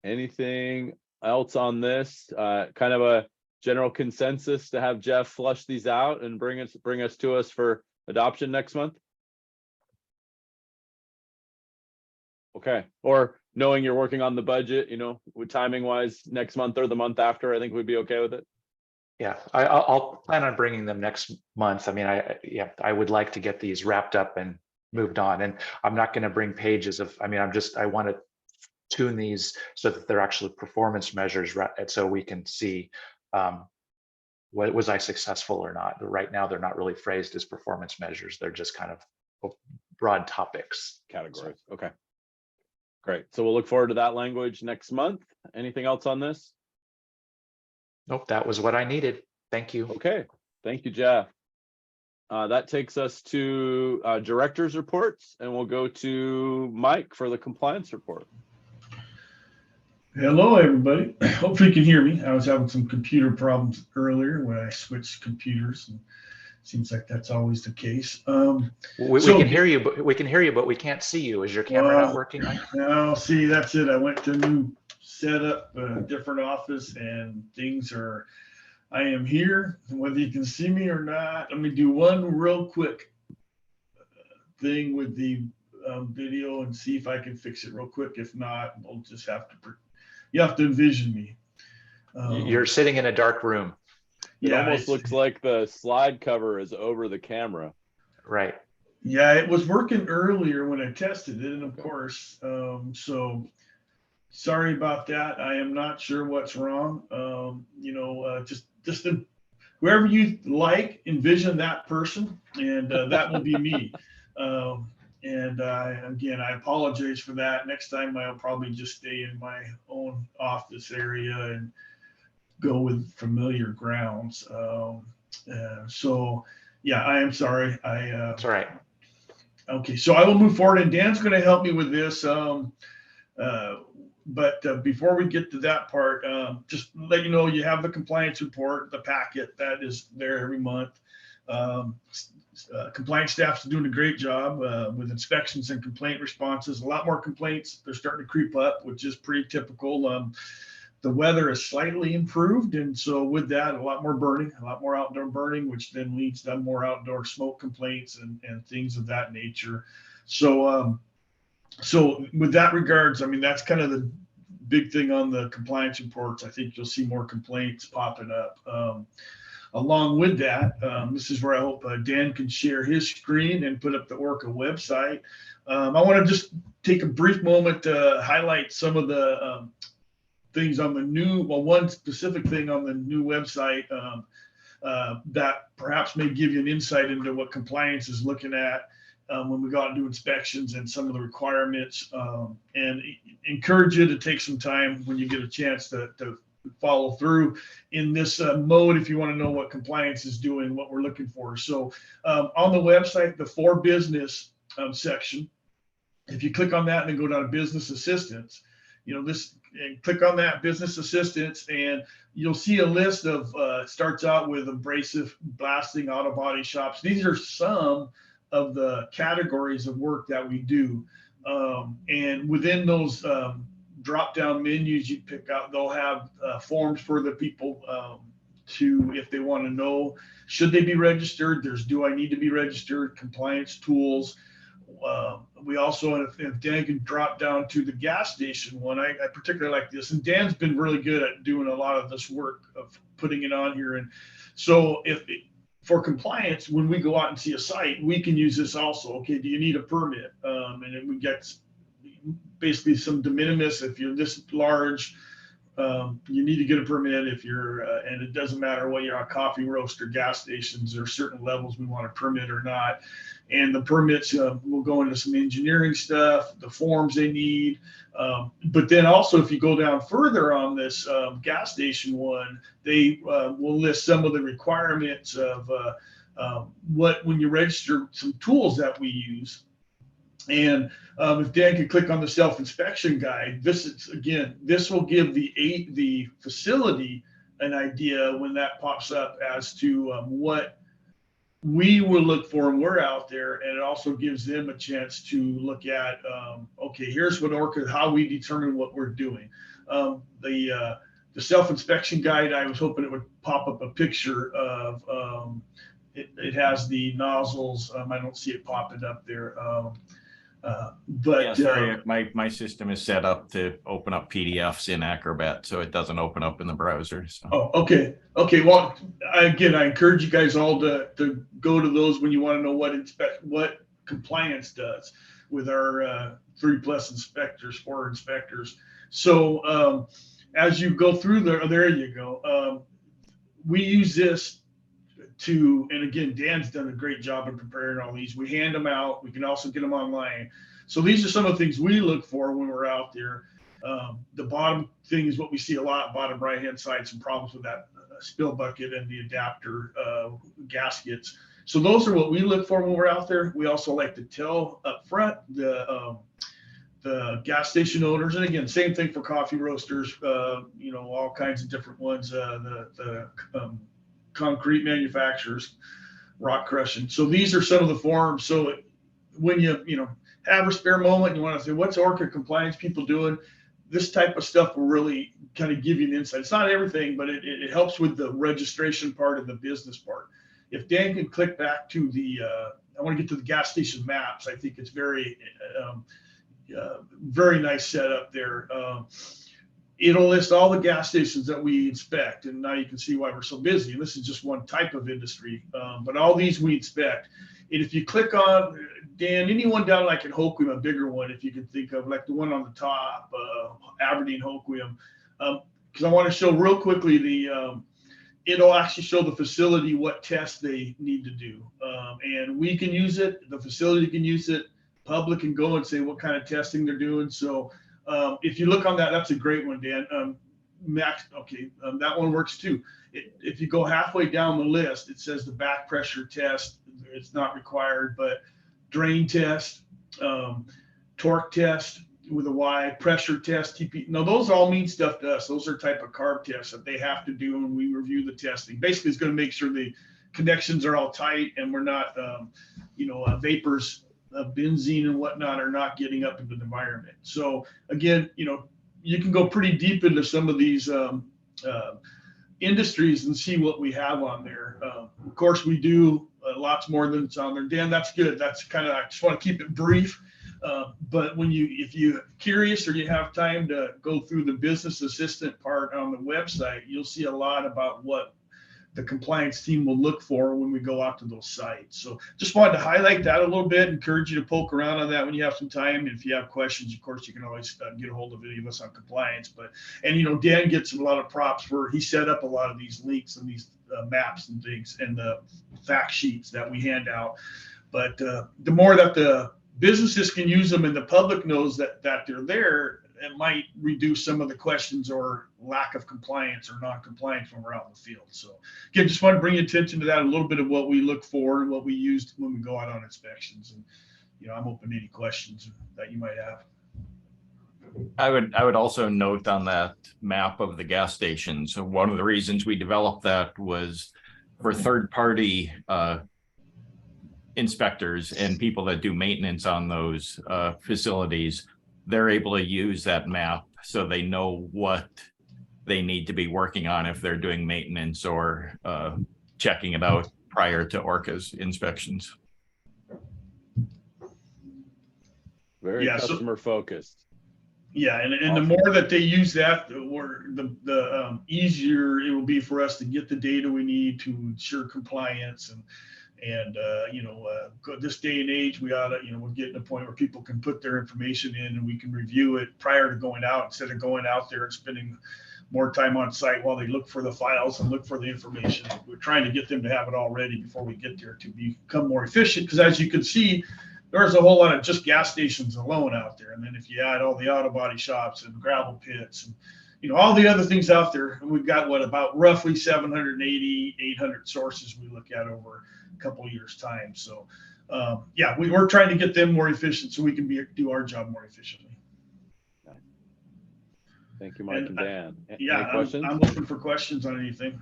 Anything else on this? Kind of a general consensus to have Jeff flush these out and bring us to us for adoption next month? Okay. Or knowing you're working on the budget, timing wise, next month or the month after, I think we'd be okay with it. Yeah, I'll plan on bringing them next month. I mean, I would like to get these wrapped up and moved on, and I'm not going to bring pages of, I want to tune these so that they're actually performance measures, so we can see was I successful or not. But right now, they're not really phrased as performance measures. They're just kind of broad topics. Categories. Okay. Great. So we'll look forward to that language next month. Anything else on this? Nope, that was what I needed. Thank you. Okay. Thank you, Jeff. That takes us to director's reports, and we'll go to Mike for the compliance report. Hello, everybody. Hopefully you can hear me. I was having some computer problems earlier when I switched computers, and seems like that's always the case. We So- can hear you, but we can't see you. Is your camera not working, Mike? No, see, that's it. I went to a new setup, different office, and I am here, whether you can see me or not. Let me do one real quick thing with the video and see if I can fix it real quick. If not, we'll just you have to envision me. You're sitting in a dark room. It Yeah, almost looks like the slide cover is over the camera. Right. Yeah, it was working earlier when I tested it, and of course, so sorry about that. I am not sure what's wrong. Just whoever you like, envision that person, and that will be me. Again, I apologize for that. Next time I'll probably just stay in my own office area and go with familiar grounds. So yeah, I am sorry. That's all right. Okay, so I will move forward, and Dan's going to help me with this. But before we get to that part, just let you know, you have the compliance report, the packet that is there every month. Compliance staff's doing a great job with inspections and complaint responses. A lot more complaints. They're starting to creep up, which is pretty typical. The weather is slightly improved, and so with that, a lot more burning, a lot more outdoor burning, which then leads to more outdoor smoke complaints and things of that nature. So with that regards, I mean, that's kind of the big thing on the compliance reports. I think you'll see more complaints popping up. Along with that, this is where I hope Dan can share his screen and put up the ORCAA website. I want to just take a brief moment to highlight some of the things on the one specific thing on the new website that perhaps may give you an insight into what compliance is looking at when we go out and do inspections and some of the requirements, and encourage you to take some time when you get a chance to follow through in this mode if you want to know what compliance is doing, what we're looking for. So on the website, the for business section, if you click on that and then go down to business assistance, and click on that business assistance, and you'll see a list of starts out with abrasive blasting, auto body shops. These are some of the categories of work that we do, and within those drop down menus you pick out, they'll have forms for the people to, if they want to know, should they be registered, there's do I need to be registered, compliance tools. We also, if Dan can drop down to the gas station one, I particularly like this, and Dan's been really good at doing a lot of this work of putting it on here. And so for compliance, when we go out and see a site, we can use this also. Okay, do you need a permit? And then we get basically some de minimis. If you're this large, you need to get a permit. If you're, and it doesn't matter whether you're a coffee roaster, gas stations, there are certain levels we want a permit or not. And the permits will go into some engineering stuff, the forms they need. But then also, if you go down further on this gas station one, they will list some of the requirements of when you register, some tools that we use. And if Dan could click on the self-inspection guide, this will give the facility an idea when that pops up as to what we will look for when we're out there, and it also gives them a chance to look at, okay, here's what ORCAA, how we determine what we're doing. The self-inspection guide, I was hoping it would pop up a picture of, it has the nozzles. I don't see it popping up there. Yeah, sorry, my system is set up to open up PDFs in Acrobat, so it doesn't open up in the browser. So. Oh, okay. Well, again, I encourage you guys all to go to those when you want to know what compliance does with our 3+ inspectors, 4 inspectors. So as you go through there you go. We use this and again, Dan's done a great job in preparing all these. We hand them out. We can also get them online. So these are some of the things we look for when we're out there. The bottom thing is what we see a lot, bottom right-hand side, some problems with that spill bucket and the adapter gaskets. So those are what we look for when we're out there. We also like to tell up front the gas station owners, and again, same thing for coffee roasters, you know, all kinds of different ones, the concrete manufacturers, rock crushing. So these are some of the forums. So when you know, have a spare moment, you want to say, what's ORCAA compliance people doing? This type of stuff will really kind of give you an insight. It's not everything, but it helps with the registration part of the business part. If Dan could click back to the, I want to get to the gas station maps. I think it's very nice setup there. It'll list all the gas stations that we inspect, and now you can see why we're so busy. And this is just one type of industry, but all these we inspect. And if you click on, Dan, anyone down like in Hoquiam, a bigger one, if you can think of, like the one on the top, Aberdeen, Hoquiam, because I want to show real quickly the, it'll actually show the facility what tests they need to do. And we can use it, the facility can use it, public can go and say what kind of testing they're doing. So if you look on that, that's a great one, Dan. Max, okay, that one works too. If you go halfway down the list, it says the back pressure test, it's not required, but drain test, torque test with a Y, pressure test, TP. No, those all mean stuff to us. Those are type of carb tests that they have to do when we review the testing. Basically, it's going to make sure the connections are all tight and we're not, you know, vapors of benzene and whatnot are not getting up into the environment. So again, you know, you can go pretty deep into some of these industries and see what we have on there. Of course, we do lots more than it's on there. Dan, that's good. That's kind of, I just want to keep it brief. But when if you're curious or you have time to go through the business assistant part on the website, you'll see a lot about what the compliance team will look for when we go out to those sites. So just wanted to highlight that a little bit, encourage you to poke around on that when you have some time. If you have questions, of course, you can always get a hold of any of us on compliance. And, you know, Dan gets a lot of props for, he set up a lot of these links and these maps and things and the fact sheets that we hand out. But the more that the businesses can use them and the public knows that they're there, it might reduce some of the questions or lack of compliance or non-compliance when we're out in the field. So again, just want to bring attention to that, a little bit of what we look for and what we used when we go out on inspections. And, you know, I'm open to any questions that you might have. I would also note on that map of the gas stations, so one of the reasons we developed that was for third-party inspectors and people that do maintenance on those facilities. They're able to use that map so they know what they need to be working on if they're doing maintenance or checking it out prior to ORCAA's inspections. Very customer focused. Yeah, and the more that they use that, the easier it will be for us to get the data we need to ensure compliance. And you know, this day and age, we ought to, you know, we're getting to a point where people can put their information in and we can review it prior to going out instead of going out there and spending more time on site while they look for the files and look for the information. We're trying to get them to have it all ready before we get there to become more efficient. Because as you can see, there's a whole lot of just gas stations alone out there. And then if you add all the auto body shops and gravel pits and, you know, all the other things out there, and we've got about roughly 780, 800 sources we look at over a couple of years time. So yeah, we're trying to get them more efficient so we can do our job more efficiently. Thank you, Mike and Dan. Yeah, any questions? I'm looking for questions on anything.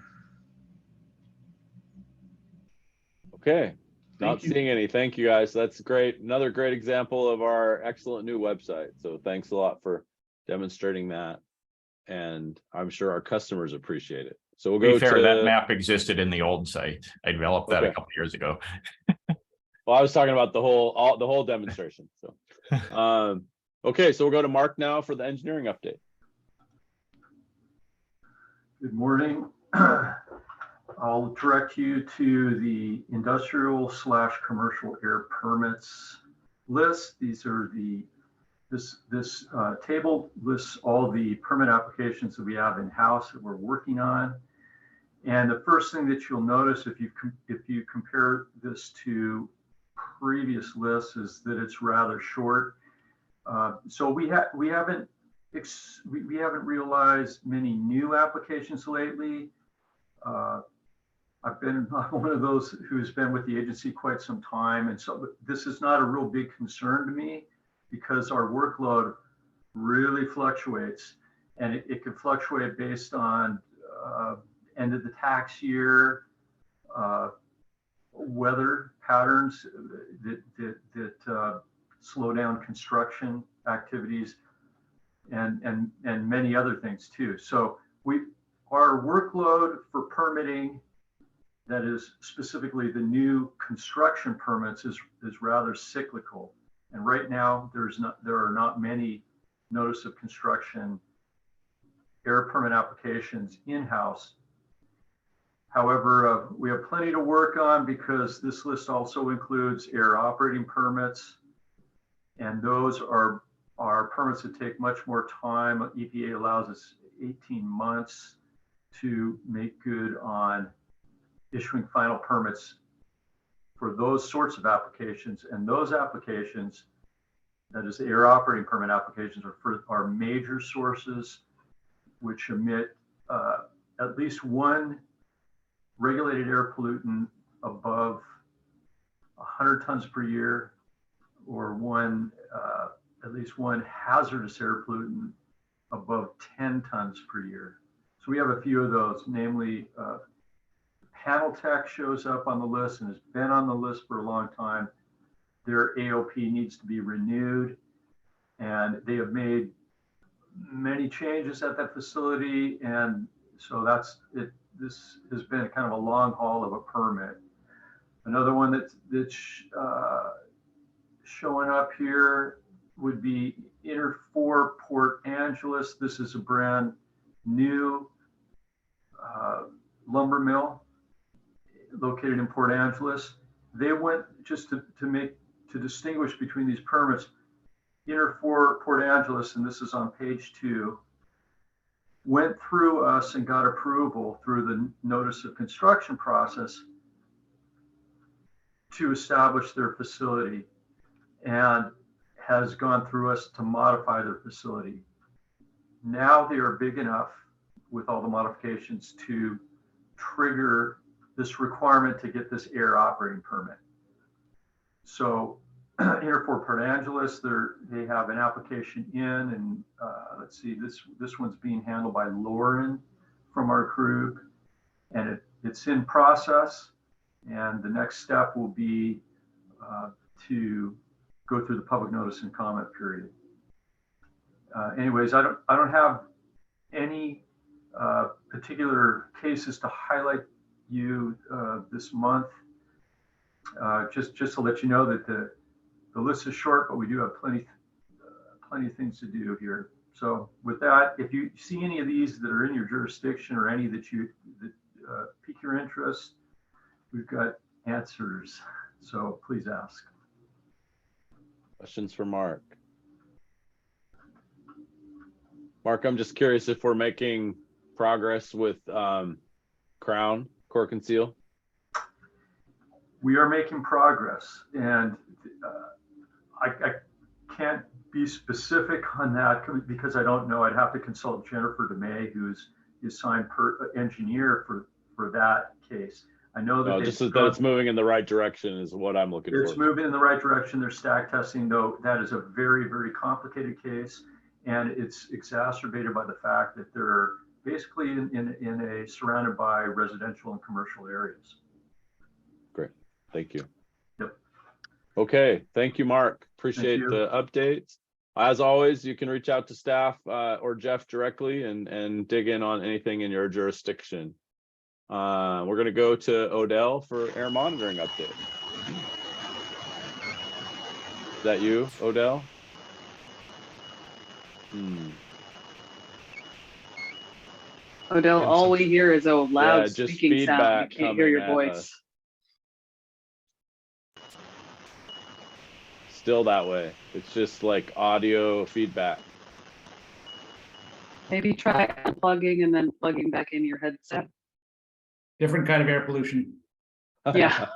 Okay, not seeing any. Thank you, guys. That's great. Another great example of our excellent new website. So thanks a lot for demonstrating that. And I'm sure our customers appreciate it. So we'll go to that map existed in the old site. I developed that a couple years ago. Well, I was talking about the whole demonstration. So okay, so we'll go to Mark now for the engineering update. Good morning. I'll direct you to the industrial/commercial air permits list. These are this table lists all the permit applications that we have in-house that we're working on. And the first thing that you'll notice if you compare this to previous lists is that it's rather short. So we haven't realized many new applications lately. I've been one of those who's been with the agency quite some time, and so this is not a real big concern to me. because our workload really fluctuates, and it can fluctuate based on end of the tax year, weather patterns that slow down construction activities, and many other things too. So our workload for permitting, that is specifically the new construction permits, is rather cyclical. And right now there are not many notice of construction air permit applications in-house. However, we have plenty to work on, because this list also includes air operating permits, and those are permits that take much more time. EPA allows us 18 months to make good on issuing final permits for those sorts of applications. And those applications, that is air operating permit applications, are major sources which emit at least one regulated air pollutant above 100 tons per year, or at least one hazardous air pollutant above 10 tons per year. So we have a few of those, namely Panel Tech shows up on the list and has been on the list for a long time. Their AOP needs to be renewed, and they have made many changes at that facility, and so that's it. This has been kind of a long haul of a permit. Another one that's showing up here would be Inter4 Port Angeles. This is a brand new lumber mill located in Port Angeles. They went, just to distinguish between these permits, Inter4 Port Angeles, and this is on page 2, went through us and got approval through the notice of construction process to establish their facility, and has gone through us to modify their facility. Now they are big enough with all the modifications to trigger this requirement to get this air operating permit. So Inter4 Port Angeles, they have an application in, and let's see, this one's being handled by Lauren from our group, and it's in process. And the next step will be to go through the public notice and comment period. Anyways, I don't have any particular cases to highlight you this month. Just to let you know that the list is short, but we do have plenty of things to do here. So with that, if you see any of these that are in your jurisdiction, or any that pique your interest, we've got answers. So please ask. Questions for Mark? Mark, I'm just curious if we're making progress with Crown Cork and Seal. We are making progress, and I can't be specific on that because I don't know. I'd have to consult Jennifer DeMay, who's the assigned engineer for that case. I know that just that it's moving in the right direction is what I'm looking for. It's moving in the right direction. They're stack testing, though. That is a very, very complicated case, and it's exacerbated by the fact that they're basically surrounded by residential and commercial areas. Great, thank you. Yep. Okay, thank you, Mark. Appreciate the updates. As always, you can reach out to staff or Jeff directly and dig in on anything in your jurisdiction. We're going to go to Odell for air monitoring update. Is that you, Odell? Odell, all we hear is a loud just speaking sound. We can't hear your voice. Still that way. It's just like audio feedback. Maybe try unplugging and then plugging back in your headset. Different kind of air pollution. Yeah.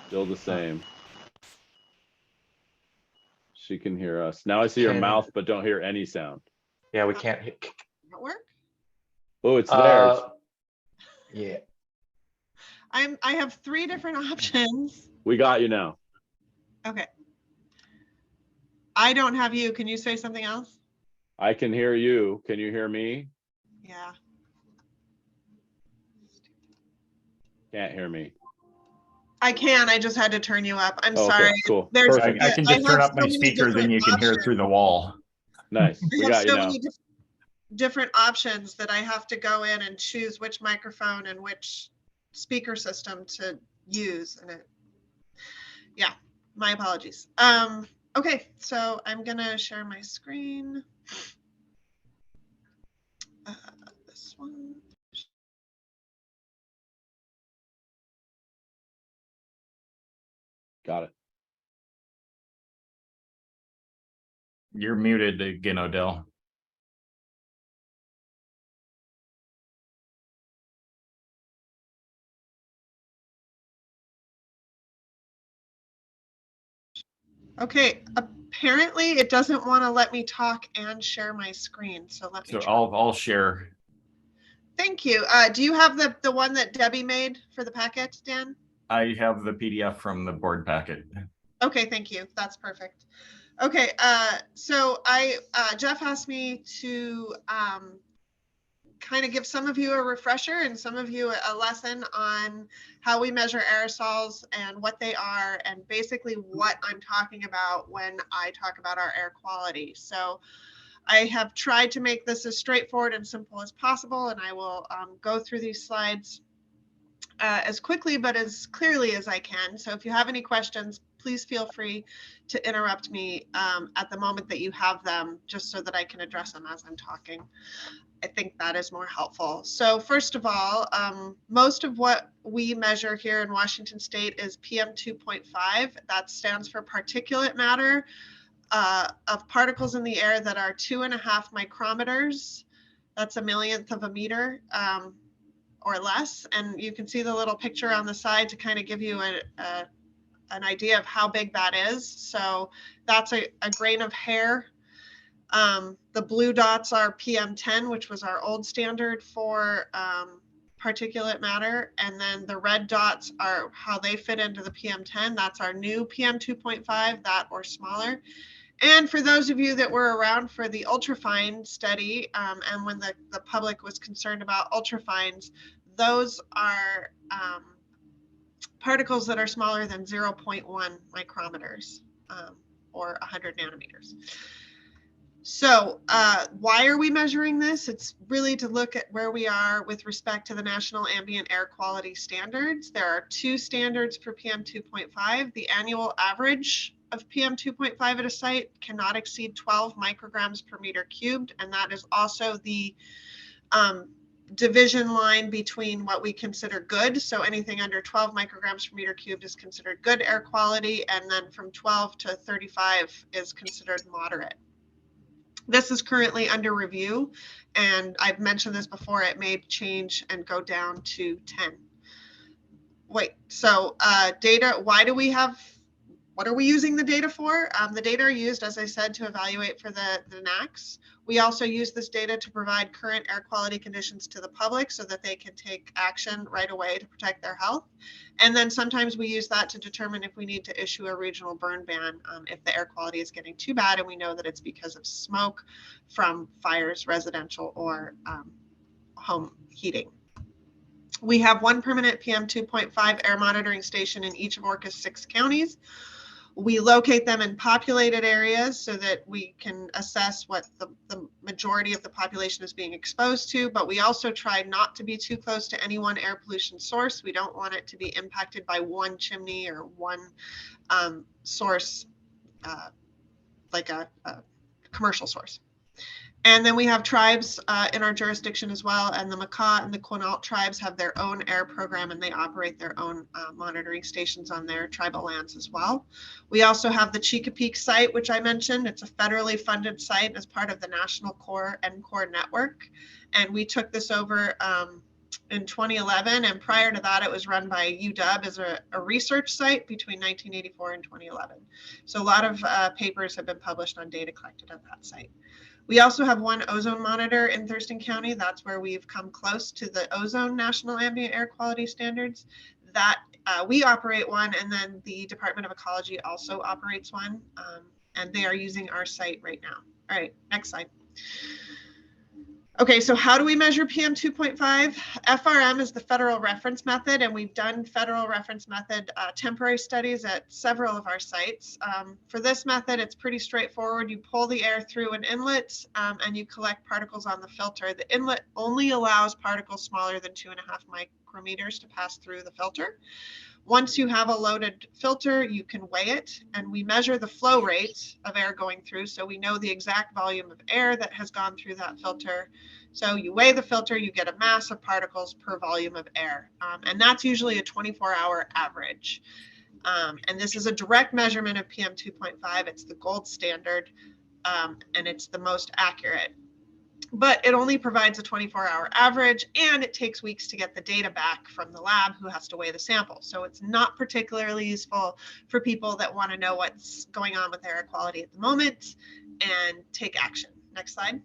Still the same. She can hear us. Now I see her mouth, but don't hear any sound. Yeah, we can't. Does that work? Oh, it's there. Yeah. I have 3 different options. We got you now. Okay. I don't have you. Can you say something else? I can hear you. Can you hear me? Yeah. Can't hear me. I can. I just had to turn you up. I'm Oh, okay, sorry. cool. There's, Perfect. I can just turn have up my so many speaker, then different you can hear it through the wall. Nice. I We have got you so now. many different options that I have to go in and choose which microphone and which speaker system to use. And yeah, my apologies. Okay, so I'm gonna share my screen. This one. Got it. You're muted again, Odell. Okay, apparently it doesn't want to let me talk and share my screen. So let me So try. I'll share. Thank you. Do you have the one that Debbie made for the packet, Dan? I have the PDF from the board packet. Okay, thank you. That's perfect. Okay, so Jeff asked me to kind of give some of you a refresher and some of you a lesson on how we measure aerosols and what they are, and basically what I'm talking about when I talk about our air quality. So I have tried to make this as straightforward and simple as possible, and I will go through these slides as quickly but as clearly as I can. So if you have any questions, please feel free to interrupt me at the moment that you have them, just so that I can address them as I'm talking. I think that is more helpful. So first of all, most of what we measure here in Washington State is PM 2.5. That stands for particulate matter of particles in the air that are 2.5 micrometers. That's a millionth of a meter or less. And you can see the little picture on the side to kind of give you an idea of how big that is. So that's a grain of hair. The blue dots are PM10, which was our old standard for particulate matter. And then the red dots are how they fit into the PM10. That's our new PM 2.5, that or smaller. And for those of you that were around for the ultrafine study, and when the public was concerned about ultrafines, those are particles that are smaller than 0.1 micrometers or 100 nanometers. So why are we measuring this? It's really to look at where we are with respect to the National Ambient Air Quality Standards. There are two standards for PM 2.5. The annual average of PM 2.5 at a site cannot exceed 12 micrograms per meter cubed, and that is also the division line between what we consider good. So anything under 12 micrograms per meter cubed is considered good air quality, and then from 12 to 35 is considered moderate. This is currently under review, and I've mentioned this before, it may change and go down to 10. Wait, so data, what are we using the data for? The data are used, as I said, to evaluate for the NAAQS. We also use this data to provide current air quality conditions to the public so that they can take action right away to protect their health. And then sometimes we use that to determine if we need to issue a regional burn ban if the air quality is getting too bad and we know that it's because of smoke from fires, residential or home heating. We have one permanent PM 2.5 air monitoring station in each of ORCAA's 6 counties. We locate them in populated areas so that we can assess what the majority of the population is being exposed to, but we also try not to be too close to any one air pollution source. We don't want it to be impacted by one chimney or one source, like a commercial source. And then we have tribes in our jurisdiction as well, and the Makah and the Quinault tribes have their own air program, and they operate their own monitoring stations on their tribal lands as well. We also have the Chesapeake site, which I mentioned. It's a federally funded site as part of the National Core NCORE network, and we took this over in 2011, and prior to that it was run by UW as a research site between 1984 and 2011. So a lot of papers have been published on data collected at that site. We also have one ozone monitor in Thurston County. That's where we've come close to the ozone National Ambient Air Quality Standards. That we operate one, and then the Department of Ecology also operates one, and they are using our site right now. All right, next slide. Okay, so how do we measure PM 2.5? FRM is the federal reference method, and we've done federal reference method temporary studies at several of our sites. For this method, it's pretty straightforward. You pull the air through an inlet and you collect particles on the filter. The inlet only allows particles smaller than 2.5 micrometers to pass through the filter. Once you have a loaded filter, you can weigh it, and we measure the flow rate of air going through, so we know the exact volume of air that has gone through that filter. So you weigh the filter, you get a mass of particles per volume of air, and that's usually a 24-hour average. And this is a direct measurement of PM 2.5. It's the gold standard, and it's the most accurate. But it only provides a 24-hour average, and it takes weeks to get the data back from the lab who has to weigh the sample. So it's not particularly useful for people that want to know what's going on with air quality at the moment and take action. Next slide.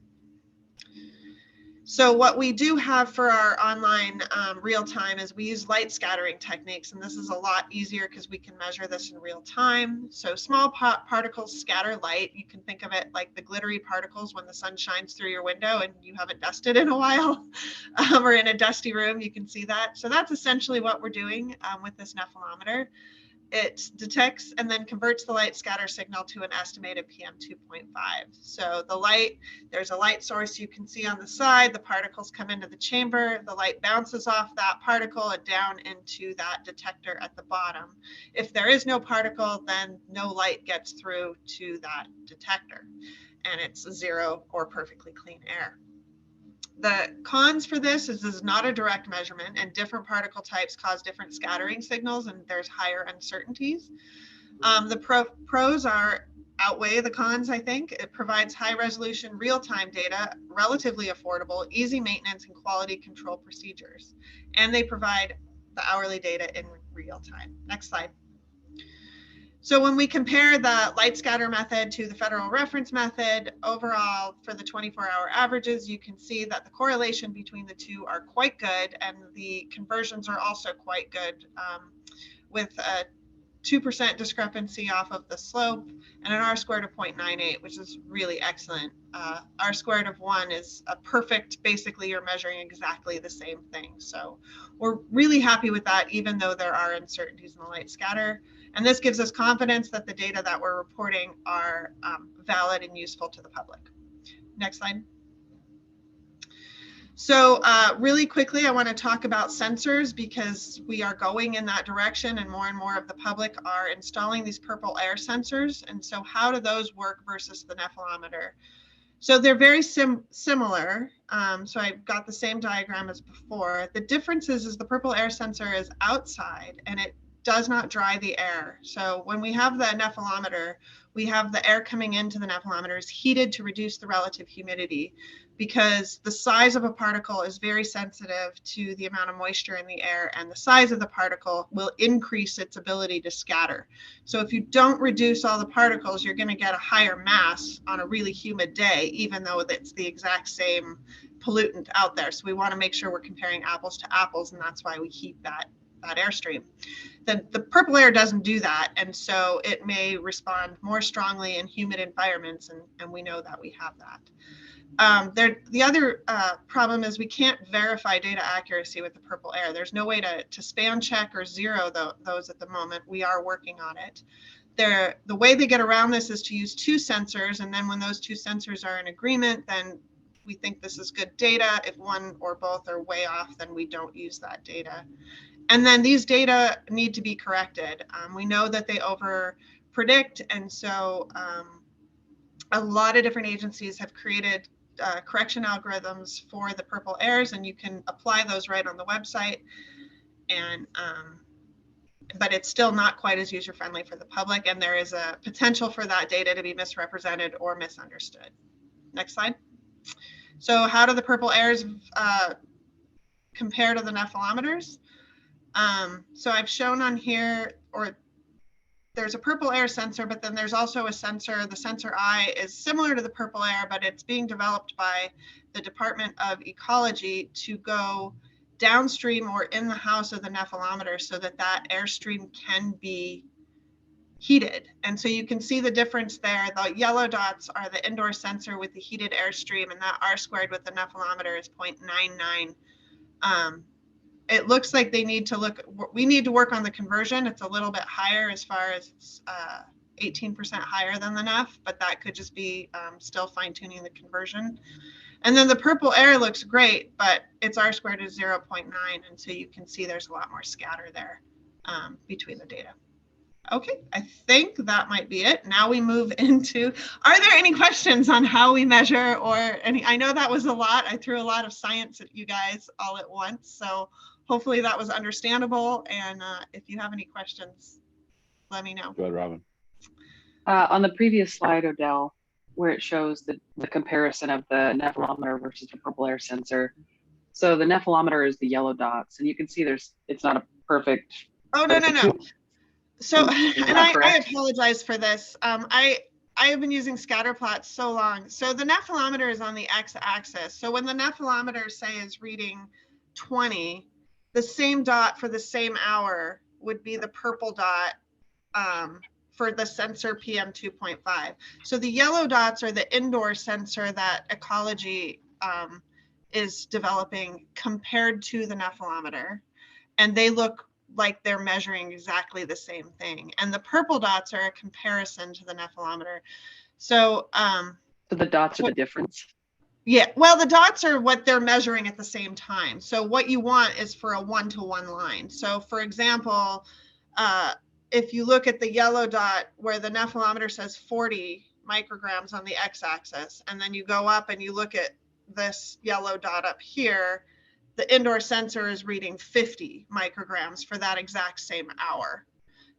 So what we do have for our online real time is we use light scattering techniques, and this is a lot easier because we can measure this in real time. So small particles scatter light. You can think of it like the glittery particles when the sun shines through your window and you haven't dusted in a while, or in a dusty room, you can see that. So that's essentially what we're doing with this nephelometer. It detects and then converts the light scatter signal to an estimated PM 2.5. So the light, there's a light source you can see on the side, the particles come into the chamber, the light bounces off that particle and down into that detector at the bottom. If there is no particle, then no light gets through to that detector, and it's zero or perfectly clean air. The cons for this is not a direct measurement, and different particle types cause different scattering signals, and there's higher uncertainties. The pros outweigh the cons, I think. It provides high resolution real-time data, relatively affordable, easy maintenance, and quality control procedures. And they provide the hourly data in real time. Next slide. So when we compare the light scatter method to the federal reference method, overall for the 24-hour averages, you can see that the correlation between the two are quite good, and the conversions are also quite good, with a 2% discrepancy off of the slope and an R-squared of 0.98, which is really excellent. R-squared of 1 is a perfect, basically you're measuring exactly the same thing. So we're really happy with that, even though there are uncertainties in the light scatter. And this gives us confidence that the data that we're reporting are valid and useful to the public. Next slide. So really quickly, I want to talk about sensors, because we are going in that direction and more of the public are installing these purple air sensors. And so how do those work versus the nephelometer? So they're very similar. So I've got the same diagram as before. The difference is the purple air sensor is outside and it does not dry the air. So when we have the nephelometer, we have the air coming into the nephelometer is heated to reduce the relative humidity, because the size of a particle is very sensitive to the amount of moisture in the air, and the size of the particle will increase its ability to scatter. So if you don't reduce all the particles, you're going to get a higher mass on a really humid day, even though it's the exact same pollutant out there. So we want to make sure we're comparing apples to apples, and that's why we heat that airstream. The purple air doesn't do that, and so it may respond more strongly in humid environments, and we know that we have that. The other problem is we can't verify data accuracy with the purple air. There's no way to span check or zero those at the moment. We are working on it. The way they get around this is to use two sensors, and then when those two sensors are in agreement, then we think this is good data. If one or both are way off, then we don't use that data. And then these data need to be corrected. We know that they over predict, and so a lot of different agencies have created correction algorithms for the purple airs, and you can apply those right on the website. And but it's still not quite as user-friendly for the public, and there is a potential for that data to be misrepresented or misunderstood. Next slide. So how do the purple airs compare to the nephelometers? So I've shown on here, or there's a purple air sensor, but then there's also a sensor. The sensor eye is similar to the purple air, but it's being developed by the Department of Ecology to go downstream or in the house of the nephelometer so that that airstream can be heated. And so you can see the difference there. The yellow dots are the indoor sensor with the heated airstream, and that R squared with the nephelometer is 0.99. It looks like we need to work on the conversion. It's a little bit higher as far as it's 18% higher than the NEF, but that could just be still fine tuning the conversion. And then the purple air looks great, but its R squared is 0.9. And so you can see there's a lot more scatter there between the data. Okay, I think that might be it. Now we move into, are there any questions on how we measure or any, I know that was a lot. I threw a lot of science at you guys all at once. So hopefully that was understandable. And if you have any questions, let me know. Go ahead, Robin. On the previous slide, Odell, where it shows the comparison of the nephelometer versus the purple air sensor. So the nephelometer is the yellow dots, and you can see it's not a perfect. Oh, no. So, and I apologize for this. I have been using scatter plots so long. So the nephelometer is on the x-axis. So when the nephelometer, say, is reading 20, the same dot for the same hour would be the purple dot for the sensor PM 2.5. So the yellow dots are the indoor sensor that Ecology is developing compared to the nephelometer. And they look like they're measuring exactly the same thing. And the purple dots are a comparison to the nephelometer. So, so the dots are the difference? Yeah, well, the dots are what they're measuring at the same time. So what you want is for a one-to-one line. So for example, if you look at the yellow dot where the nephelometer says 40 micrograms on the x-axis, and then you go up and you look at this yellow dot up here, the indoor sensor is reading 50 micrograms for that exact same hour.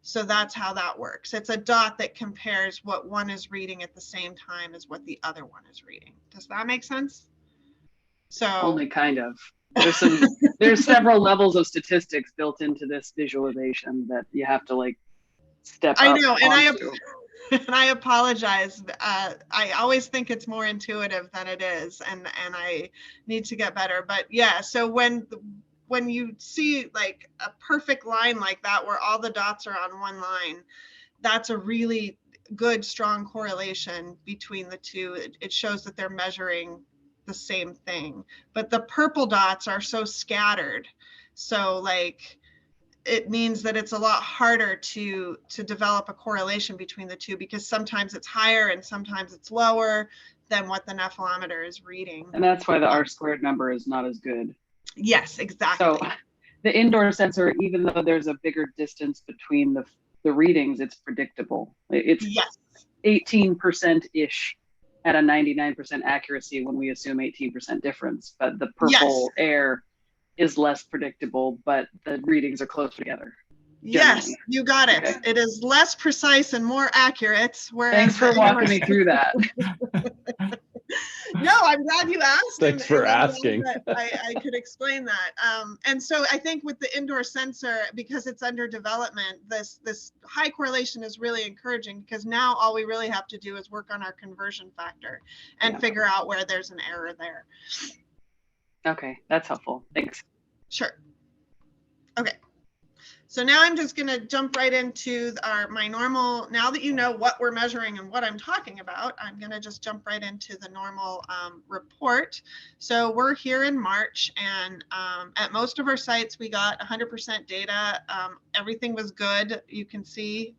So that's how that works. It's a dot that compares what one is reading at the same time as what the other one is reading. Does that make sense? So only kind of. There's several levels of statistics built into this visualization that you have to like step up. I know, and onto. I apologize. I always think it's more intuitive than it is, and I need to get better. But yeah, so when you see like a perfect line like that where all the dots are on one line, that's a really good, strong correlation between the two. It shows that they're measuring the same thing. But the purple dots are so scattered, so like it means that it's a lot harder to develop a correlation between the two, because sometimes it's higher and sometimes it's lower than what the nephelometer is reading. And that's why the R squared number is not as good. Yes, exactly. So the indoor sensor, even though there's a bigger distance between the readings, it's predictable. It's 18%-ish at a 99% accuracy when we assume 18% difference. But the purple air is less predictable, but the readings are closer together. Yes, you got it. Okay. It is less precise and more accurate. Thanks for walking me through that. No, I'm glad you asked. Thanks for asking. I could explain that. And so I think with the indoor sensor, because it's under development, this high correlation is really encouraging, because now all we really have to do is work on our conversion factor and figure out where there's an error there. Okay, that's helpful. Thanks. Sure. Okay. So now I'm just going to jump right into my normal, now that you know what we're measuring and what I'm talking about, I'm going to just jump right into the normal report. So we're here in March, and at most of our sites, we got 100% data. Everything was good. You can see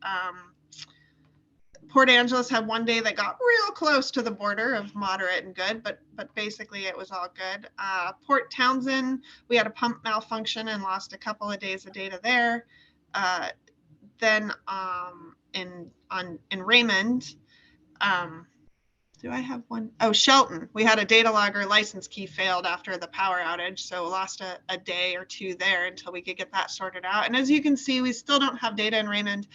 Port Angeles had one day that got real close to the border of moderate and good, but basically it was all good. Port Townsend, we had a pump malfunction and lost a couple of days of data there. Then in Raymond, do I have one? Oh, Shelton, we had a data logger license key failed after the power outage, so lost a day or two there until we could get that sorted out. And as you can see, we still don't have data in Raymond,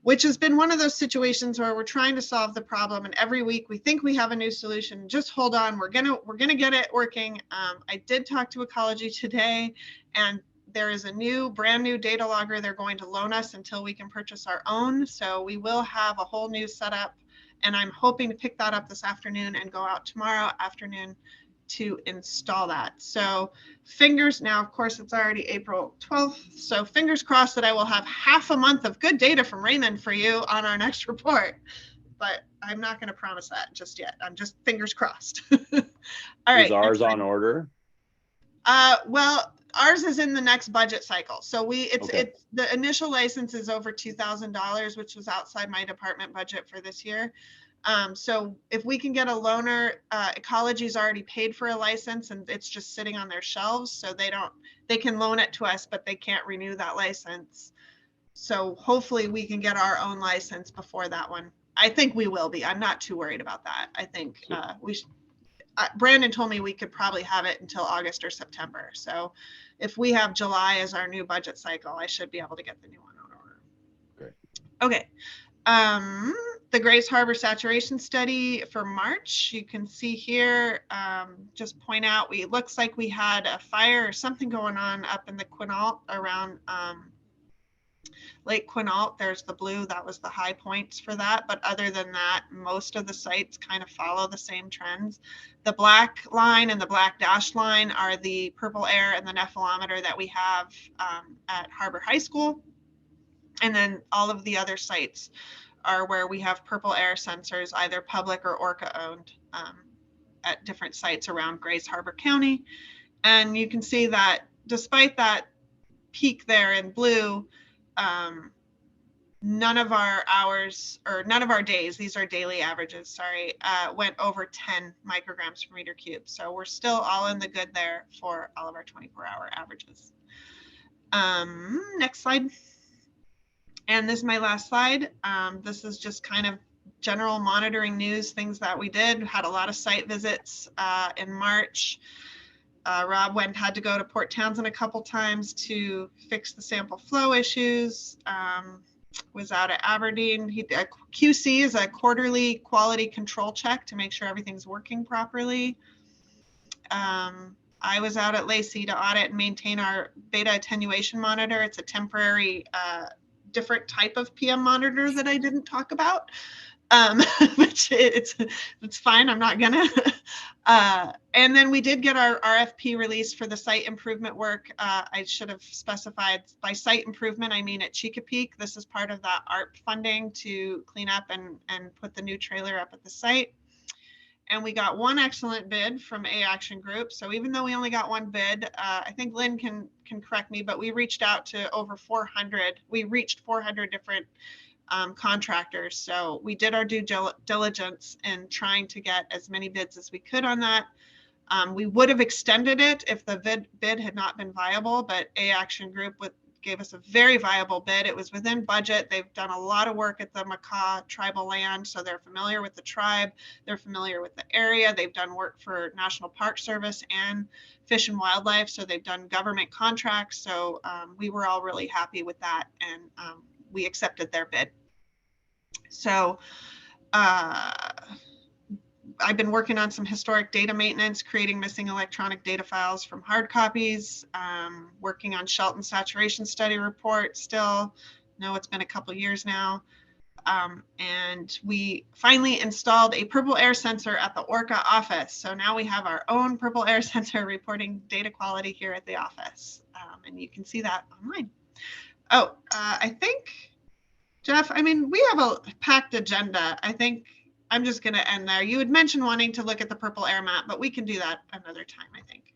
which has been one of those situations where we're trying to solve the problem, and every week we think we have a new solution. Just hold on, we're gonna get it working. I did talk to Ecology today, and there is a brand new data logger they're going to loan us until we can purchase our own. So we will have a whole new setup, and I'm hoping to pick that up this afternoon and go out tomorrow afternoon to install that. So fingers, now of course it's already April 12th, so fingers crossed that I will have half a month of good data from Raymond for you on our next report, but I'm not going to promise that just yet. I'm just fingers crossed. All right. Is ours on order? Well, ours is in the next budget cycle. So it's Okay. the initial license is over $2,000, which was outside my department budget for this year. So if we can get a loaner, Ecology's already paid for a license and it's just sitting on their shelves. So they can loan it to us, but they can't renew that license. So hopefully we can get our own license before that one. I think we will be. I'm not too worried about that. I think Brandon told me we could probably have it until August or September. So if we have July as our new budget cycle, I should be able to get the new one on order. Great. Okay. The Grays Harbor saturation study for March, you can see here, just point out, it looks like we had a fire or something going on up in the Quinault around Lake Quinault. There's the blue, that was the high points for that. But other than that, most of the sites kind of follow the same trends. The black line and the black dashed line are the purple air and the nephelometer that we have at Harbor High School. And then all of the other sites are where we have purple air sensors, either public or ORCAA owned, at different sites around Grays Harbor County. And you can see that despite that peak there in blue, none of our hours, or none of our days, these are daily averages, sorry, went over 10 micrograms per meter cube. So we're still all in the good there for all of our 24-hour averages. Next slide. And this is my last slide. This is just kind of general monitoring news, things that we did. Had a lot of site visits in March. Rob had to go to Port Townsend a couple times to fix the sample flow issues. Was out at Aberdeen. QC is a quarterly quality control check to make sure everything's working properly. I was out at Lacey to audit and maintain our beta attenuation monitor. It's a temporary different type of PM monitor that I didn't talk about. Which it's fine, I'm not gonna. And then we did get our RFP released for the site improvement work. I should have specified by site improvement, I mean at Chica-Peak. This is part of that ARP funding to clean up and put the new trailer up at the site. And we got one excellent bid from A Action Group. So even though we only got one bid, I think Lynn can correct me, but we reached out to over 400. We reached 400 different contractors. So we did our due diligence in trying to get as many bids as we could on that. We would have extended it if the bid had not been viable, but A Action Group gave us a very viable bid. It was within budget. They've done a lot of work at the ORCAA tribal land, so they're familiar with the tribe. They're familiar with the area. They've done work for National Park Service and Fish and Wildlife, so they've done government contracts. So we were all really happy with that, and we accepted their bid. So I've been working on some historic data maintenance, creating missing electronic data files from hard copies, working on Shelton saturation study report still. No, it's been a couple years now. And we finally installed a purple air sensor at the ORCAA office. So now we have our own purple air sensor reporting data quality here at the office. And you can see that online. Oh, I think, Jeff, I mean, we have a packed agenda. I think I'm just going to end there. You had mentioned wanting to look at the purple air map, but we can do that another time, I think.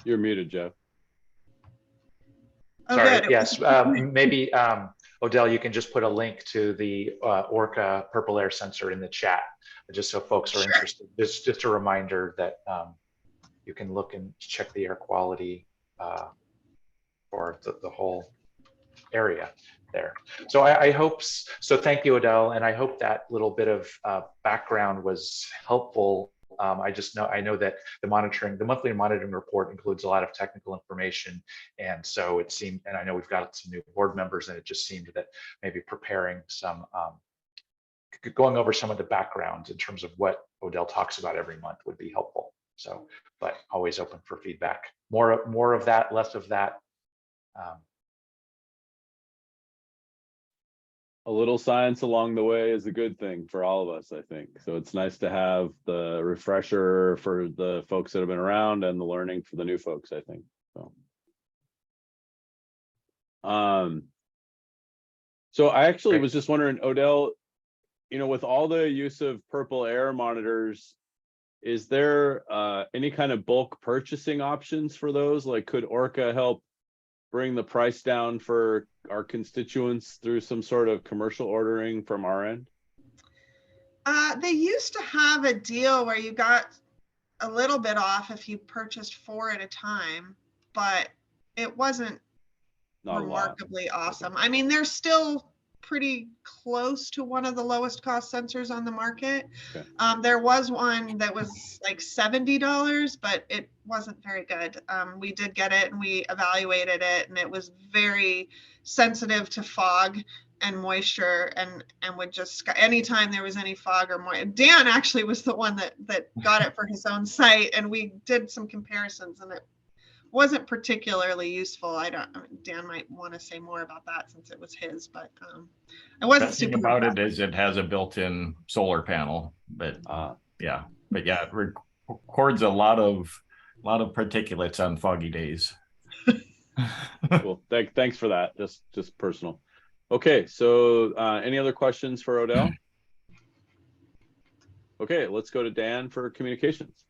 You're muted, Jeff. Oh, sorry, good. yes, maybe Odell, you can just put a link to the ORCAA purple air sensor in the chat, just so folks are interested. Just a reminder that you can look and check the air quality for the whole area there. So I hope, so thank you, Odell, and I hope that little bit of background was helpful. I know that the monthly monitoring report includes a lot of technical information, and so it seemed, and I know we've got some new board members, and it just seemed that maybe preparing some, going over some of the background in terms of what Odell talks about every month would be helpful. So, but always open for feedback. More of that, less of that. a little science along the way is a good thing for all of us, I think. So it's nice to have the refresher for the folks that have been around and the learning for the new folks, I think. So I actually was just wondering, Odell, with all the use of purple air monitors, is there any kind of bulk purchasing options for those? Like, could ORCAA help bring the price down for our constituents through some sort of commercial ordering from our end? They used to have a deal where you got a little bit off if you purchased 4 at a time, but it wasn't remarkably awesome. I mean, they're still pretty close to one of the lowest cost sensors on the market. Okay. There was one that was like $70, but it wasn't very good. We did get it and we evaluated it, and it was very sensitive to fog and moisture, and would just, anytime there was any fog or moisture. Dan actually was the one that got it for his own site, and we did some comparisons, and it wasn't particularly useful. Dan might want to say more about that since it was his, but I wasn't Best thing super about impressed. it is it has a built-in solar panel, but yeah, it records a lot of particulates on foggy days. Cool. Thanks for that. Just personal. Okay, so any other questions for Odell? Okay, let's go to Dan for communications.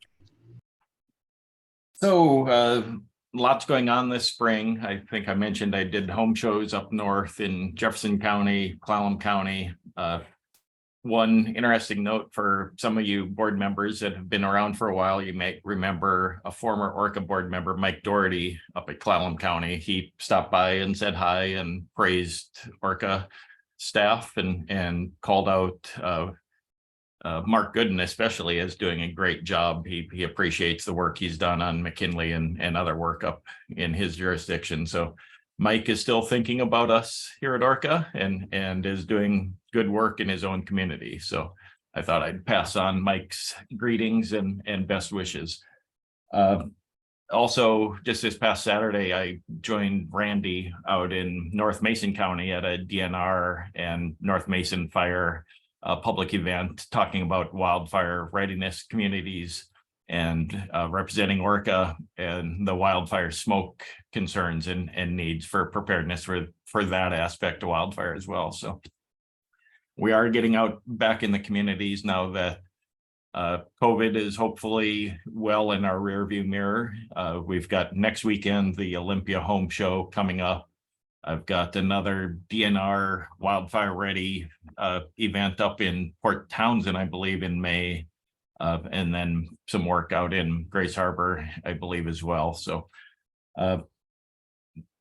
So lots going on this spring. I think I mentioned I did home shows up north in Jefferson County, Clallam County. One interesting note for some of you board members that have been around for a while, you may remember a former ORCAA board member, Mike Doherty, up at Clallam County. He stopped by and said hi and praised ORCAA staff and called out Mark Gooden especially as doing a great job. He appreciates the work he's done on McKinley and other work up in his jurisdiction. So Mike is still thinking about us here at ORCAA and is doing good work in his own community. So I thought I'd pass on Mike's greetings and best wishes. Also, just this past Saturday, I joined Randy out in North Mason County at a DNR and North Mason Fire public event talking about wildfire readiness communities and representing ORCAA and the wildfire smoke concerns and needs for preparedness for that aspect of wildfire as well. So we are getting out back in the communities now that COVID is hopefully well in our rearview mirror. We've got next weekend the Olympia Home Show coming up. I've got another DNR wildfire ready event up in Port Townsend, I believe, in May. And then some work out in Grace Harbor, I believe, as well. So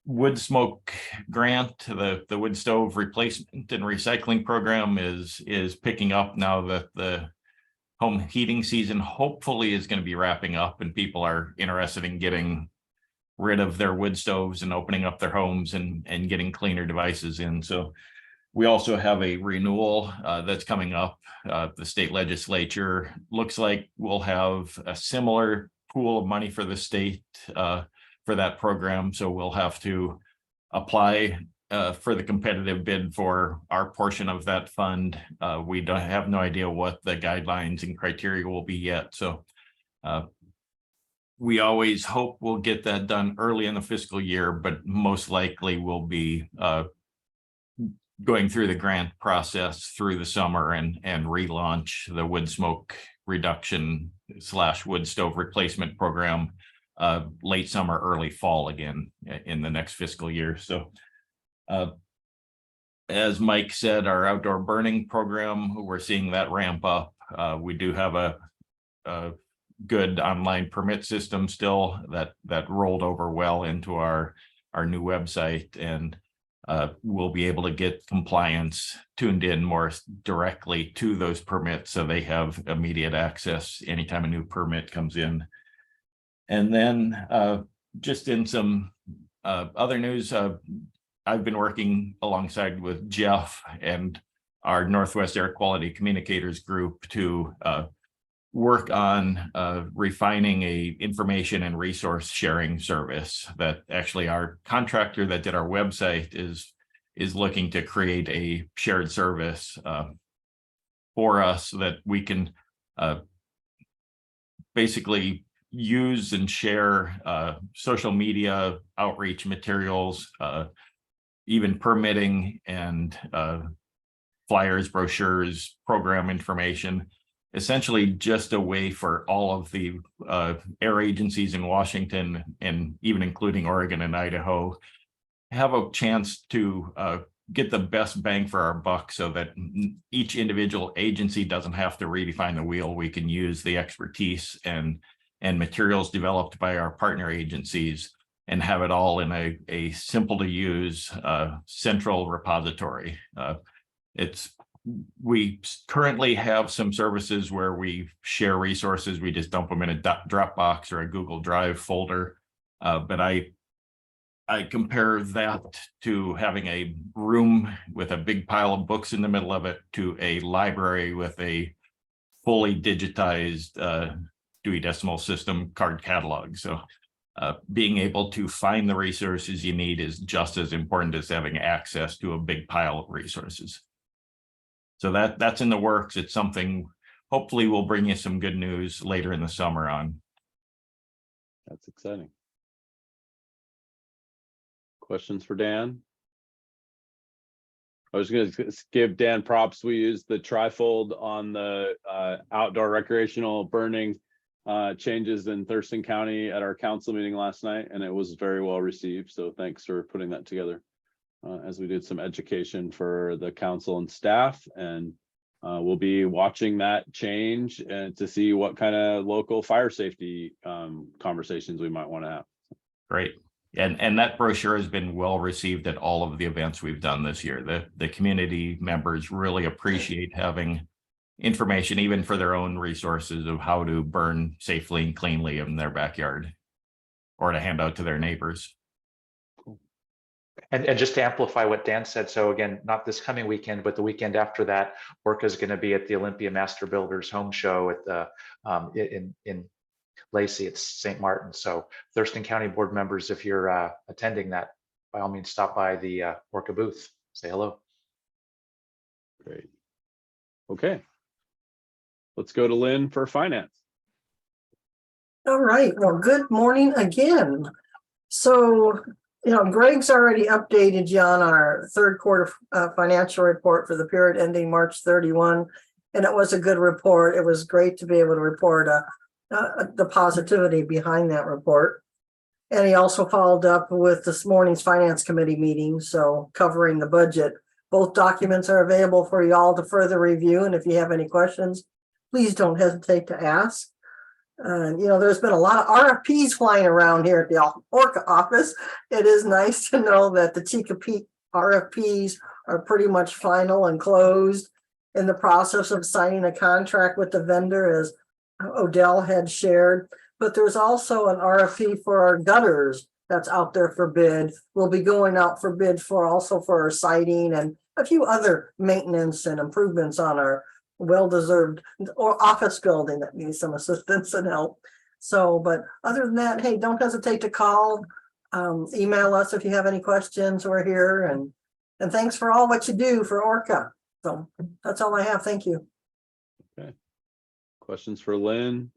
wood smoke grant, the wood stove replacement and recycling program is picking up now that the home heating season hopefully is going to be wrapping up and people are interested in getting rid of their wood stoves and opening up their homes and getting cleaner devices in. So we also have a renewal that's coming up. The state legislature looks like we'll have a similar pool of money for the state for that program. So we'll have to apply for the competitive bid for our portion of that fund. We don't have no idea what the guidelines and criteria will be yet. So we always hope we'll get that done early in the fiscal year, but most likely we'll be going through the grant process through the summer and relaunch the wood smoke reduction / wood stove replacement program late summer, early fall again in the next fiscal year. So as Mike said, our outdoor burning program, we're seeing that ramp up. We do have a good online permit system still that rolled over well into our new website, and we'll be able to get compliance tuned in more directly to those permits so they have immediate access anytime a new permit comes in. And then just in some other news, I've been working alongside with Jeff and our Northwest Air Quality Communicators group to work on refining a information and resource sharing service that actually our contractor that did our website is is looking to create a shared service for us that we can basically use and share social media outreach materials, even permitting and flyers, brochures, program information, essentially just a way for all of the air agencies in Washington and even including Oregon and Idaho have a chance to get the best bang for our buck so that each individual agency doesn't have to redefine the wheel. We can use the expertise and materials developed by our partner agencies and have it all in a simple to use central repository. We currently have some services where we share resources. We just dump them in a Dropbox or a Google Drive folder. But I compare that to having a room with a big pile of books in the middle of it to a library with a fully digitized Dewey Decimal System card catalog. So being able to find the resources you need is just as important as having access to a big pile of resources. So that's in the works. It's something hopefully will bring you some good news later in the summer on. That's exciting. Questions for Dan? I was going to give Dan props. We used the trifold on the outdoor recreational burning changes in Thurston County at our council meeting last night, and it was very well received. So thanks for putting that together as we did some education for the council and staff, and we'll be watching that change and to see what kind of local fire safety conversations we might want to have. Great. And that brochure has been well received at all of the events we've done this year. The community members really appreciate having information, even for their own resources, of how to burn safely and cleanly in their backyard or to hand out to their neighbors. And just to amplify what Dan said, so again, not this coming weekend, but the weekend after that, ORCAA is going to be at the Olympia Master Builders Home Show at the in Lacey at St. Martin. So Thurston County board members, if you're attending that, by all means, stop by the ORCAA booth, say hello. Great. Okay. Let's go to Lynn for finance. All right. Well, good morning again. So, Greg's already updated you on our third quarter financial report for the period ending March 31, and it was a good report. It was great to be able to report the positivity behind that report. And he also followed up with this morning's finance committee meeting, so covering the budget. Both documents are available for you all to further review, and if you have any questions, please don't hesitate to ask. There's been a lot of RFPs flying around here at the ORCAA office. It is nice to know that the TCP RFPs are pretty much final and closed, in the process of signing a contract with the vendor, as Odell had shared. But there's also an RFP for our gutters that's out there for bid. We'll be going out for bid for our siding and a few other maintenance and improvements on our well-deserved or office building that needs some assistance and help. So, but other than that, hey, don't hesitate to call, email us if you have any questions. We're here, and thanks for all what you do for ORCAA. So that's all I have. Thank you. Okay. Questions for Lynn?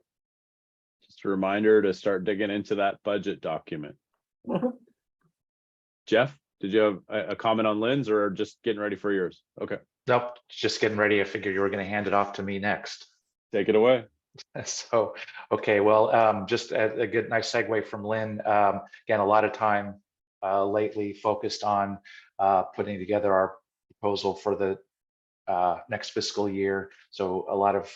Just a reminder to start digging into that budget document. Jeff, did you have a comment on Lynn's, or just getting ready for yours? Okay. Nope, just getting ready. I figured you were going to hand it off to me next. Take it away. So, okay, well, just a good, nice segue from Lynn. Again, a lot of time lately focused on putting together our proposal for the next fiscal year. So a lot of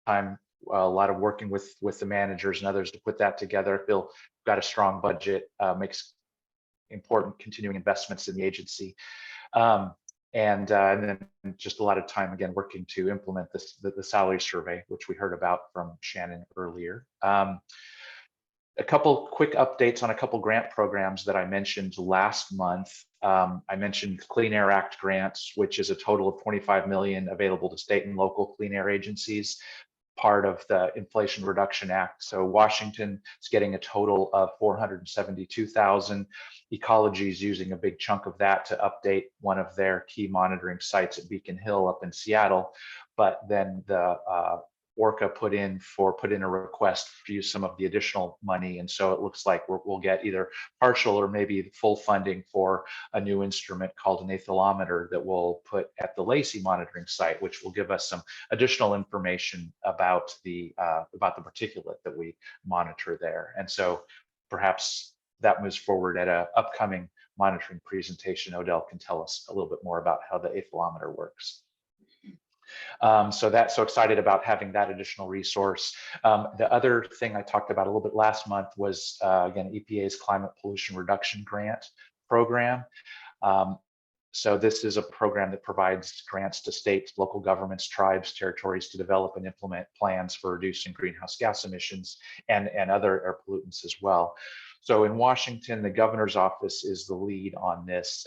time, a lot of working with the managers and others to put that together. Bill got a strong budget, makes important continuing investments in the agency. And then just a lot of time, again, working to implement the salary survey, which we heard about from Shannon earlier. A couple quick updates on a couple grant programs that I mentioned last month. I mentioned Clean Air Act grants, which is a total of $25 million available to state and local clean air agencies. part of the Inflation Reduction Act. So Washington is getting a total of 472,000. Ecology is using a big chunk of that to update one of their key monitoring sites at Beacon Hill up in Seattle. But then the ORCAA put in a request to use some of the additional money, and so it looks like we'll get either partial or maybe full funding for a new instrument called an aethylometer that we'll put at the Lacey monitoring site, which will give us some additional information about the particulate that we monitor there. And so perhaps that moves forward at an upcoming monitoring presentation. Odell can tell us a little bit more about how the aethylometer works. So excited about having that additional resource. The other thing I talked about a little bit last month was, again, EPA's Climate Pollution Reduction Grant Program. So this is a program that provides grants to states, local governments, tribes, territories to develop and implement plans for reducing greenhouse gas emissions and other air pollutants as well. So in Washington, the governor's office is the lead on this,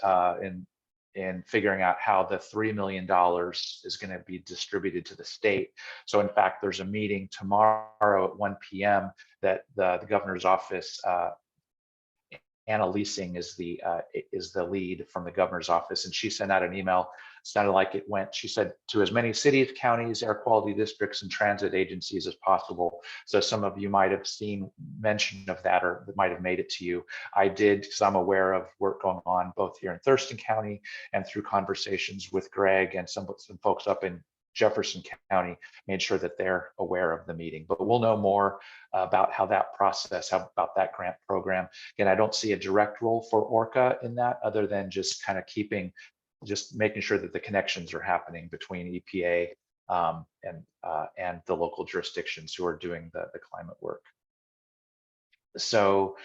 in figuring out how the $3 million is going to be distributed to the state. So in fact, there's a meeting tomorrow at 1 p.m. that the governor's office, Anna Leasing is the lead from the governor's office, and she sent out an email. Sounded like it went, she said, to as many cities, counties, air quality districts, and transit agencies as possible. So some of you might have seen mention of that, or that might have made it to you. I did, because I'm aware of work going on both here in Thurston County and through conversations with Greg and some folks up in Jefferson County, made sure that they're aware of the meeting. But we'll know more about how that process, about that grant program. Again, I don't see a direct role for ORCAA in that, other than just kind of making sure that the connections are happening between EPA and the local jurisdictions who are doing the climate work. So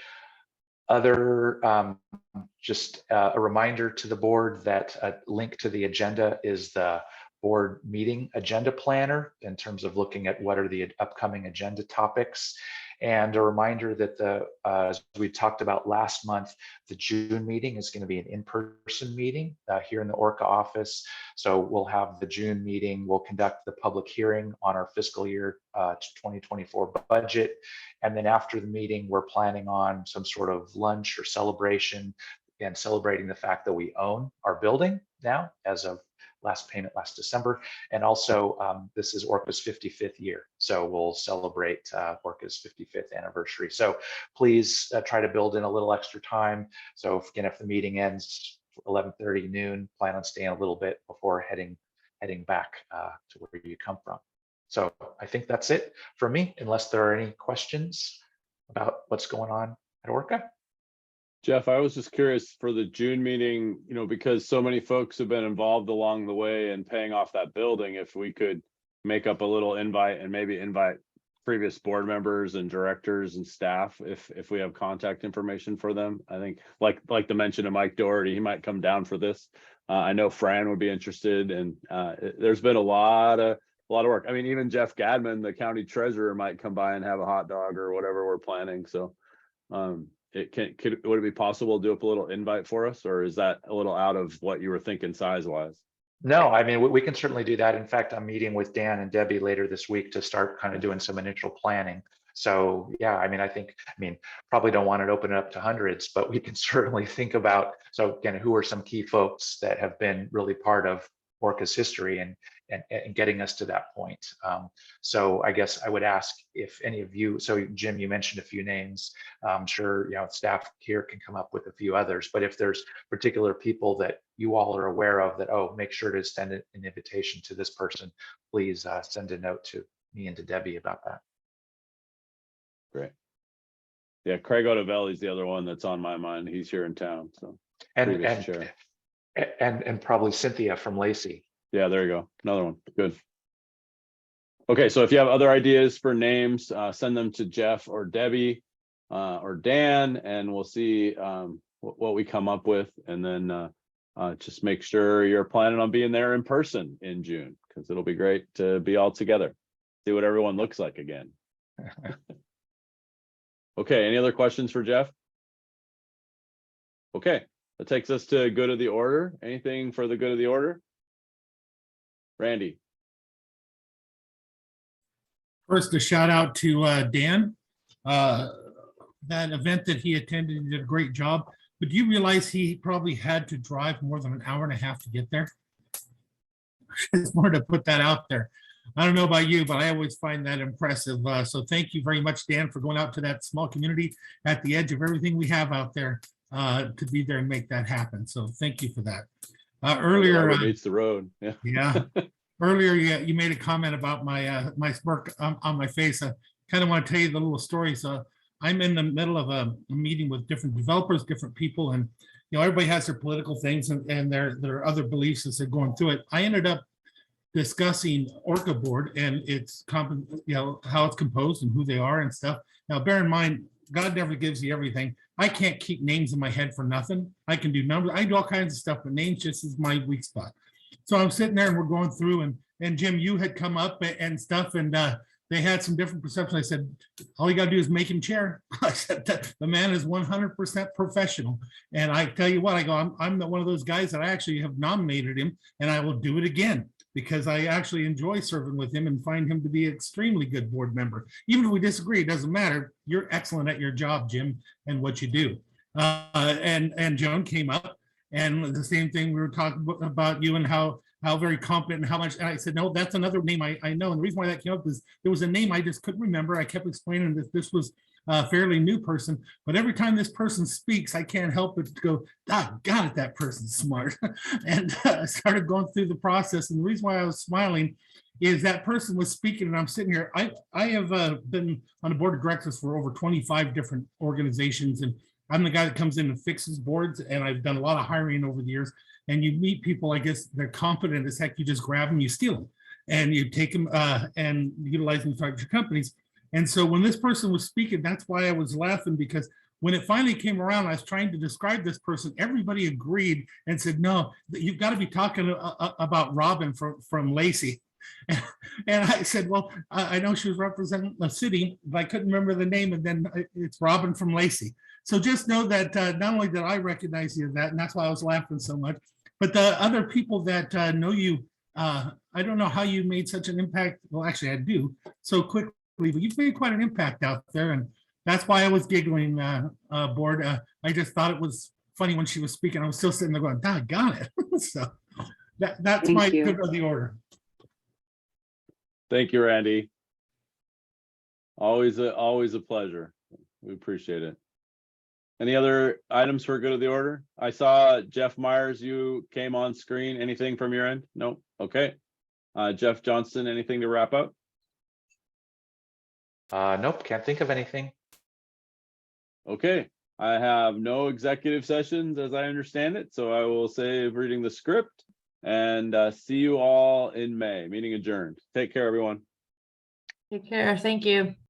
just a reminder to the board that a link to the agenda is the board meeting agenda planner, in terms of looking at what are the upcoming agenda topics. And a reminder that as we talked about last month, the June meeting is going to be an in-person meeting here in the ORCAA office. So we'll have the June meeting, we'll conduct the public hearing on our fiscal year 2024 budget. And then after the meeting, we're planning on some sort of lunch or celebration, and celebrating the fact that we own our building now as of last payment last December. And also this is ORCAA's 55th year. So we'll celebrate ORCAA's 55th anniversary. So please try to build in a little extra time. So again, if the meeting ends 11:30 noon, plan on staying a little bit before heading back to where you come from. So I think that's it for me, unless there are any questions about what's going on at ORCAA. Jeff, I was just curious for the June meeting, because so many folks have been involved along the way and paying off that building, if we could make up a little invite and maybe invite previous board members and directors and staff, if we have contact information for them. I think like the mention of Mike Doherty, he might come down for this. I know Fran would be interested, and there's been a lot of work. I mean, even Jeff Gadman, the county treasurer, might come by and have a hot dog or whatever we're planning. So would it be possible to do up a little invite for us, or is that a little out of what you were thinking size wise? No, I mean, we can certainly do that. In fact, I'm meeting with Dan and Debbie later this week to start kind of doing some initial planning. So yeah, I mean, probably don't want to open it up to hundreds, but we can certainly think about, so again, who are some key folks that have been really part of ORCAA's history and getting us to that point. So I guess I would ask if any of you, so Jim, you mentioned a few names. I'm sure staff here can come up with a few others, but if there's particular people that you all are aware of that, make sure to send an invitation to this person, please send a note to me and to Debbie about that. Great. Yeah, Craig Odavelli's the other one that's on my mind. He's here in town, so. And probably Cynthia from Lacey. Yeah, there you go. Another one. Good. Okay, so if you have other ideas for names, send them to Jeff or Debbie or Dan, and we'll see what we come up with. And then just make sure you're planning on being there in person in June, because it'll be great to be all together, see what everyone looks like again. Okay, any other questions for Jeff? Okay, that takes us to good of the order. Anything for the good of the order? Randy. First, a shout out to Dan. That event that he attended, he did a great job. But do you realize he probably had to drive more than an hour and a half to get there? It's more to put that out there. I don't know about you, but I always find that impressive. So thank you very much, Dan, for going out to that small community at the edge of everything we have out there to be there and make that happen. So thank you for that. Earlier, meets the road. Yeah. yeah. Earlier, you made a comment about my my smirk on my face. I kind of want to tell you the little story. So I'm in the middle of a meeting with different developers, different people, and everybody has their political things and their other beliefs as they're going through it. I ended up discussing ORCAA Board and its how it's composed and who they are and stuff. Now, bear in mind, God never gives you everything. I can't keep names in my head for nothing. I can do numbers. I do all kinds of stuff, but names just is my weak spot. So I'm sitting there and we're going through, and Jim, you had come up and stuff, and they had some different perceptions. I said, all you got to do is make him chair. I said, the man is 100% professional. And I tell you what, I go, I'm one of those guys that I actually have nominated him, and I will do it again because I actually enjoy serving with him and find him to be an extremely good board member. Even if we disagree, it doesn't matter. You're excellent at your job, Jim, and what you do. And Joan came up, and the same thing, we were talking about you and how very competent and how much, and I said, no, that's another name I know. And the reason why that came up is there was a name I just couldn't remember. I kept explaining that this was a fairly new person, but every time this person speaks, I can't help but to go, got it, that person's smart. And I started going through the process. And the reason why I was smiling is that person was speaking, and I'm sitting here. I have been on the board of directors for over 25 different organizations, and I'm the guy that comes in and fixes boards, and I've done a lot of hiring over the years. And you meet people, I guess they're competent as heck. You just grab them, you steal them, and you take them and utilize them to your companies. And so when this person was speaking, that's why I was laughing, because when it finally came around, I was trying to describe this person. Everybody agreed and said, no, you've got to be talking about Robin from Lacey. And I said, well, I know she was representing a city, but I couldn't remember the name. And then it's Robin from Lacey. So just know that not only did I recognize you as that, and that's why I was laughing so much, but the other people that know you, I don't know how you made such an impact. Well, actually, I do so quickly, but you've made quite an impact out there. And that's why I was giggling, board. I just thought it was funny when she was speaking. I was still sitting there going, got it. So that's my good of the order. Thank you, Randy. Always a pleasure. We appreciate it. Any other items for good of the order? I saw Jeff Myers, you came on screen. Anything from your end? No. Okay. Jeff Johnston, anything to wrap up? Nope, can't think of anything. Okay. I have no executive sessions as I understand it, so I will save reading the script and see you all in May. Meeting adjourned. Take care, everyone. Take care. Thank you.